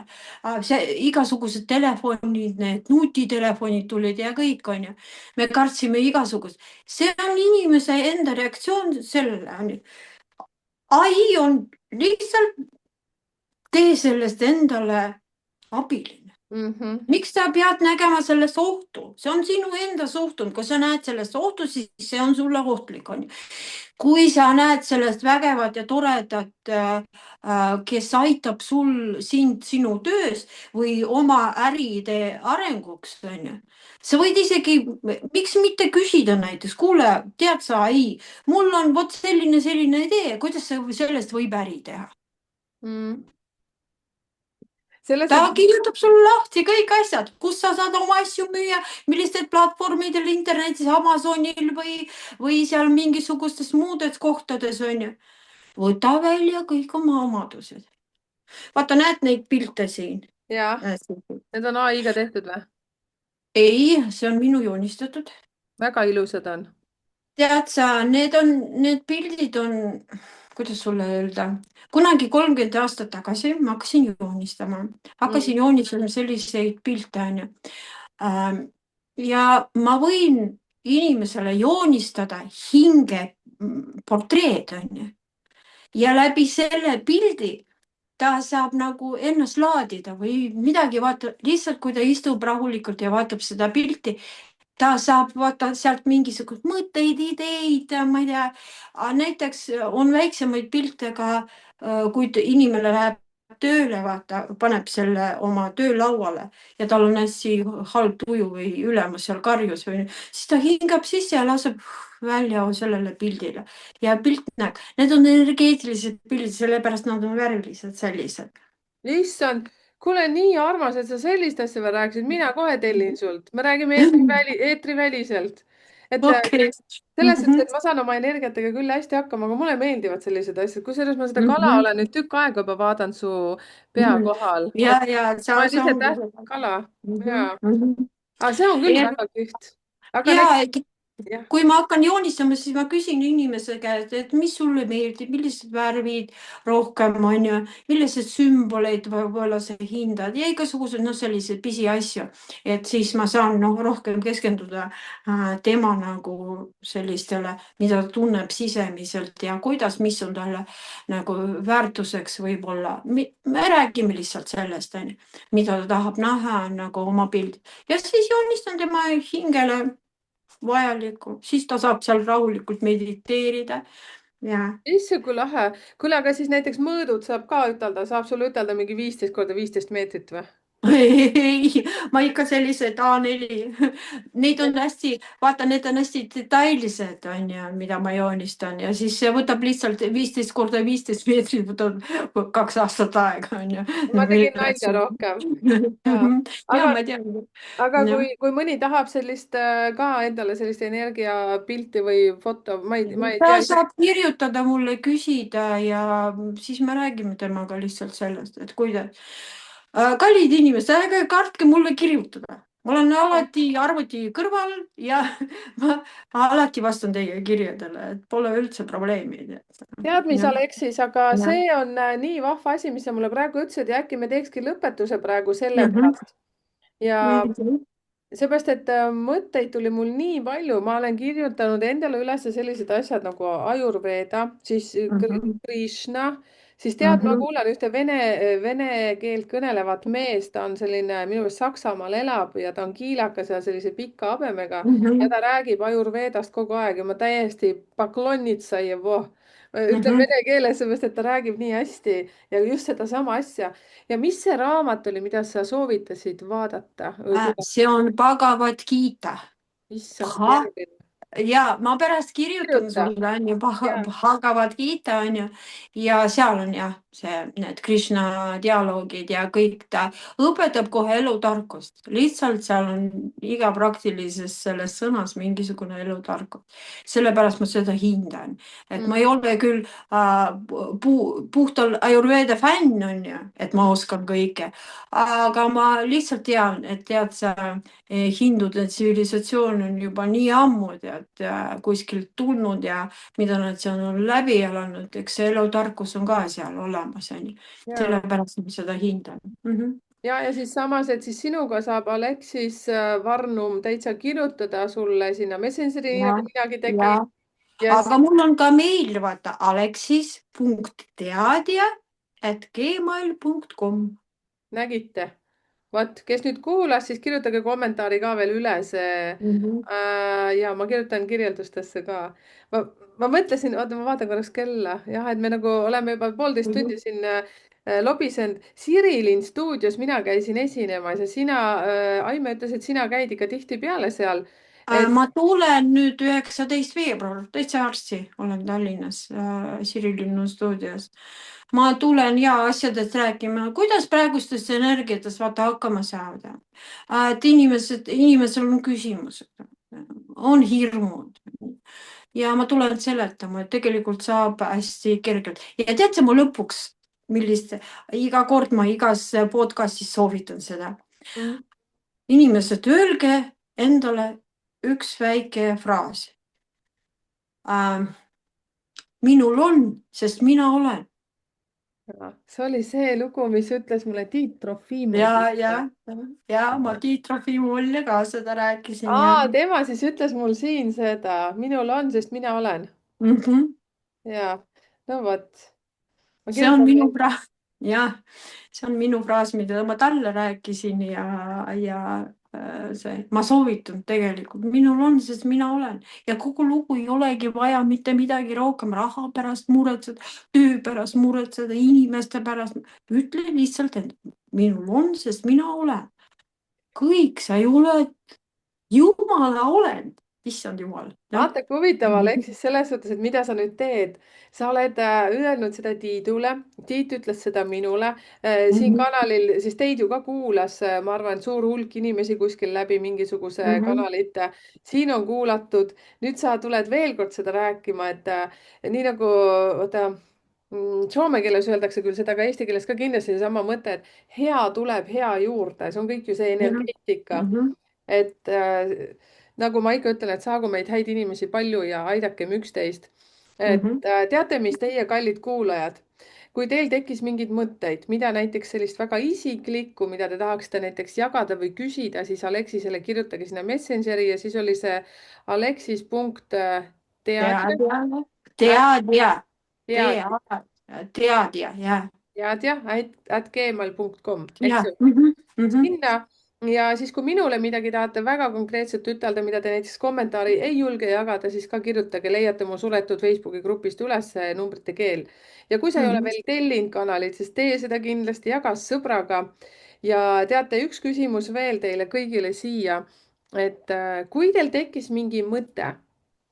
[SPEAKER 2] Igasugused telefonid, need nutitelefonid tulid ja kõik, on ju. me kartsime igasugust, see on inimese enda reaktsioon sellele, on ju. ai on lihtsalt, tee sellest endale abiline.
[SPEAKER 1] mhm,
[SPEAKER 2] Miks sa pead nägema sellest ohtu, see on sinu enda suhtumine, kui sa näed sellest ohtu, siis see on sulle ohtlik, on ju. kui sa näed sellest vägevat ja toredat, kes aitab sind sinu töös või oma äriidee arenguks, on ju. sa võid isegi, miks mitte küsida näiteks, kuule, tead sa, mul on vot selline idee, kuidas sellest võib äri teha.
[SPEAKER 1] mm. selles
[SPEAKER 2] ta
[SPEAKER 1] mõttes,
[SPEAKER 2] kirjutab sulle lahti kõik asjad, kus sa saad oma asju müüa, millistel platvormidel internetis, Amazonil või seal mingisugustes muudes kohtades, on ju. võta välja kõik oma omadused. vaata, näed neid pilte siin?
[SPEAKER 1] jah, need on ai-ga tehtud või?
[SPEAKER 2] ei, see on minu joonistatud.
[SPEAKER 1] väga ilusad on.
[SPEAKER 2] tead sa, need pildid on, kuidas sulle öelda, kunagi 30 aastat tagasi ma hakkasin joonistama,
[SPEAKER 1] Mm,
[SPEAKER 2] hakkasin joonistama selliseid pilte, onju. ja ma võin inimesele joonistada hinge portreed, onju. ja läbi selle pildi ta saab nagu ennast laadida või midagi, vaata, lihtsalt kui ta istub rahulikult ja vaatab seda pilti, ta saab vaata sealt mingisugust mõtteid, ideid, ma ei tea, näiteks on väiksemaid pilte ka, kui inimene läheb tööle, vaata, paneb selle oma töölauale ja tal on hästi halb tuju või ülemus seal karjus või, siis ta hingab sisse ja laseb välja sellele pildile ja pilt need on energeetilised pildid, sellepärast nad on värvilised sellised.
[SPEAKER 1] issand, kuule, nii armas, et sa sellist asja veel rääkisid, mina kohe tellin sult, me räägime eetriväliselt. et
[SPEAKER 2] okei.
[SPEAKER 1] selles suhtes, et ma saan oma energiatega küll hästi hakkama, aga mulle meeldivad sellised asjad, kusjuures ma seda kala olen nüüd tükk aega juba vaadanud su pea kohal, et
[SPEAKER 2] ja
[SPEAKER 1] ma
[SPEAKER 2] see
[SPEAKER 1] olen ise
[SPEAKER 2] ongi seda.
[SPEAKER 1] kala ja,
[SPEAKER 2] Mhm, mhm.
[SPEAKER 1] aga see on küll väga kihvt. aga
[SPEAKER 2] Ja
[SPEAKER 1] näiteks, jah,
[SPEAKER 2] kui ma hakkan joonistama, siis ma küsin inimese käest, et mis sulle meeldib, millised värvid rohkem on ju, millised sümboleid võib-olla sa hindad ja igasugused noh, selliseid pisiasju. Et siis ma saan noh, rohkem keskenduda tema nagu sellistele, mida ta tunneb sisemiselt ja kuidas, mis on talle nagu väärtuseks võib-olla. Me räägime lihtsalt sellest, on ju, mida ta tahab näha nagu oma pildi ja siis joonistan tema hingele vajalikku, siis ta saab seal rahulikult mediteerida ja
[SPEAKER 1] issand, kui lahe. kuule, aga siis näiteks mõõdud saab ka ütelda, saab sulle ütelda mingi 15 korda 15 meetrit või?
[SPEAKER 2] ei, ma ikka sellised A4, neid on hästi, vaata, need on hästi detailsed, on ju, mida ma joonistan ja siis see võtab lihtsalt 15 korda 15 meetrit, võtab 2 aastat aega, on ju.
[SPEAKER 1] ma tegin nalja rohkem. ja,
[SPEAKER 2] ja
[SPEAKER 1] aga
[SPEAKER 2] ma tean.
[SPEAKER 1] aga
[SPEAKER 2] jah.
[SPEAKER 1] kui mõni tahab sellist ka endale sellist energiapilti või foto, ma ei
[SPEAKER 2] ta
[SPEAKER 1] tea ise.
[SPEAKER 2] saab kirjutada mulle, küsida ja siis me räägime temaga lihtsalt sellest, et kuidas. kallid inimesed, ärge kartke mulle kirjutada. Ma olen alati arvuti kõrval ja ma alati vastan teie kirjadele, et pole üldse probleemi.
[SPEAKER 1] tead, mis,
[SPEAKER 2] jah,
[SPEAKER 1] Aleksis, aga
[SPEAKER 2] jah.
[SPEAKER 1] see on nii vahva asi, mis sa mulle praegu ütlesid ja äkki me teekski lõpetuse praegu selle
[SPEAKER 2] Mhm,
[SPEAKER 1] pealt. ja
[SPEAKER 2] mhm,
[SPEAKER 1] seepärast, et mõtteid tuli mul nii palju, ma olen kirjutanud endale üles sellised asjad nagu Ayurveda, siis
[SPEAKER 2] mhm,
[SPEAKER 1] Krishna, siis tead, ma
[SPEAKER 2] mhm,
[SPEAKER 1] kuulan ühte vene keelt kõnelevat meest, ta on selline, minu meelest Saksamaal elab ja ta on kiilakas ja sellise pika habemega ja
[SPEAKER 2] mhm,
[SPEAKER 1] ta räägib Ayurvedast kogu aeg ja ma täiesti ütlen
[SPEAKER 2] mhm.
[SPEAKER 1] vene keeles, seepärast et ta räägib nii hästi ja just sedasama asja. ja mis see raamat oli, mida sa soovitasid vaadata?
[SPEAKER 2] See on Bhagavad Gita.
[SPEAKER 1] issand, kui keeruline.
[SPEAKER 2] Ja ma pärast kirjutan
[SPEAKER 1] kirjuta.
[SPEAKER 2] sulle, on ju,
[SPEAKER 1] ja,
[SPEAKER 2] Bhagavad Gita, on ju, ja seal on jah, need Krishna dialoogid ja kõik ta õpetab kohe elutarkust. Lihtsalt seal on iga praktilises selles sõnas mingisugune elutarkus. Sellepärast ma seda hindan. Et ma ei ole küll puhtal Ayurveda fänn, on ju, et ma oskan kõike. Aga ma lihtsalt tean, et tead sa, hindude tsivilisatsioon on juba nii ammu tead kuskilt tulnud ja mida nad seal on läbi elanud, eks see elutarkus on ka seal olemas, on ju.
[SPEAKER 1] ja,
[SPEAKER 2] Sellepärast ma seda hindan.
[SPEAKER 1] ja siis samas, et siis sinuga saab Aleksis Varnum täitsa kirjutada sulle sinna Messengeri, nii
[SPEAKER 2] ja,
[SPEAKER 1] nagu minagi
[SPEAKER 2] ja,
[SPEAKER 1] tegin. ja
[SPEAKER 2] aga mul on ka meil, vaata, aleksis.teadja@gmail.com.
[SPEAKER 1] nägite, vot, kes nüüd kuulas, siis kirjutage kommentaari ka veel üle see ja ma kirjutan kirjeldustesse ka. ma, ma mõtlesin, oota, ma vaatan korraks kella, jah, et me nagu oleme juba 1,5 tundi siin lobisenud. Sirilin stuudios mina käisin esinemas ja sina Aime ütles, et sina käid ikka tihtipeale seal. et
[SPEAKER 2] Ma tulen nüüd 19. veebruar, täitsa varsti olen Tallinnas Sirilinnu stuudios. Ma tulen ja asjadest rääkima, kuidas praegustes energiates vaata hakkama saada. Et inimesel on küsimused, on hirmud ja ma tulen seletama, et tegelikult saab hästi kergelt ja tead sa, ma lõpuks, millist, iga kord ma igas podcastis soovitan seda.
[SPEAKER 1] mm,
[SPEAKER 2] Inimesed, öelge endale üks väike fraas. Minul on, sest mina olen.
[SPEAKER 1] see oli see lugu, mis ütles mulle Tiit Trofimov.
[SPEAKER 2] Ja ma Tiit Trofimolle ka seda rääkisin ja.
[SPEAKER 1] Tema siis ütles mul siin seda, minul on, sest mina olen.
[SPEAKER 2] Mhm.
[SPEAKER 1] ja, no vot, ma
[SPEAKER 2] See on
[SPEAKER 1] kirjutan
[SPEAKER 2] minu
[SPEAKER 1] teile.
[SPEAKER 2] fraas, jah, see on minu fraas, mida ma talle rääkisin ja ma soovitan tegelikult, minul on, sest mina olen ja kogu lugu ei olegi vaja mitte midagi rohkem raha pärast muretseda, töö pärast muretseda, inimeste pärast. ütle lihtsalt, et minul on, sest mina olen. kõik, sa ei ole jumala olend, issand jumal, jah.
[SPEAKER 1] vaata, kui huvitav, Aleksis, selles suhtes, et mida sa nüüd teed. sa oled öelnud seda Tiidule, Tiit ütles seda minule. Siin
[SPEAKER 2] Mhm,
[SPEAKER 1] kanalil, siis teid ju ka kuulas, ma arvan, suur hulk inimesi kuskil läbi mingisuguse
[SPEAKER 2] mhm,
[SPEAKER 1] kanalite. siin on kuulatud, nüüd sa tuled veel kord seda rääkima, et nii nagu, vaata, soome keeles öeldakse küll seda, aga eesti keeles ka kindlasti seesama mõte, et hea tuleb hea juurde, see on kõik ju see
[SPEAKER 2] mhm,
[SPEAKER 1] energeetika.
[SPEAKER 2] mhm,
[SPEAKER 1] Et nagu ma ikka ütlen, et saagu meid häid inimesi palju ja aidakem üksteist. Et
[SPEAKER 2] mhm,
[SPEAKER 1] teate, mis teie, kallid kuulajad, kui teil tekkis mingeid mõtteid, mida näiteks sellist väga isiklikku, mida te tahaksite näiteks jagada või küsida, siis Alexisele kirjutage sinna Messengeri ja siis oli see aleksis.teadja
[SPEAKER 2] teadja,
[SPEAKER 1] at
[SPEAKER 2] teadja,
[SPEAKER 1] teadja
[SPEAKER 2] teadja, jah,
[SPEAKER 1] teadja at gmail.com, eks
[SPEAKER 2] jah,
[SPEAKER 1] ju.
[SPEAKER 2] mhm,
[SPEAKER 1] Sinna ja siis, kui minule midagi tahate väga konkreetselt ütelda, mida te näiteks kommentaari ei julge jagada, siis ka kirjutage, leiate mu suletud Facebooki grupist üles numbrite keel. ja kui sa ei ole
[SPEAKER 2] mhm,
[SPEAKER 1] veel tellinud kanalit, siis tee seda kindlasti, jaga sõbraga. ja teate, üks küsimus veel teile kõigile siia. et kui teil tekkis mingi mõte,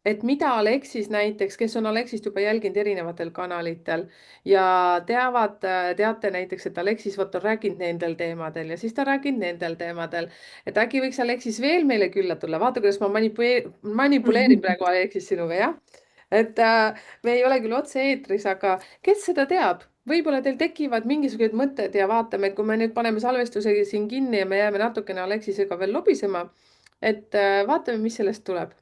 [SPEAKER 1] et mida Aleksis näiteks, kes on Aleksist juba jälginud erinevatel kanalitel ja teate näiteks, et Aleksis vot on rääkinud nendel teemadel ja siis ta räägib nendel teemadel, et äkki võiks Aleksis veel meile külla tulla. vaata, kuidas ma manipuleerin
[SPEAKER 2] mhm,
[SPEAKER 1] praegu Aleksis sinuga, jah. et me ei ole küll otse-eetris, aga kes seda teab, võib-olla teil tekivad mingisugused mõtted ja vaatame, et kui me nüüd paneme salvestuse siin kinni ja me jääme natukene Aleksisega veel lobisema, et vaatame, mis sellest tuleb.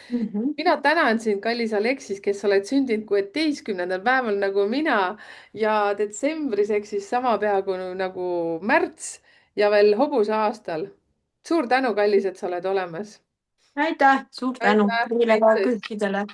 [SPEAKER 2] mhm.
[SPEAKER 1] mina tänan sind, kallis Aleksis, kes sa oled sündinud 16. päeval nagu mina ja detsembris ehk siis sama peaaegu nagu märts ja veel hobuse aastal. suur tänu, kallis, et sa oled olemas.
[SPEAKER 2] Aitäh, suur tänu
[SPEAKER 1] aitäh,
[SPEAKER 2] teile ka
[SPEAKER 1] printsess.
[SPEAKER 2] kõikidele.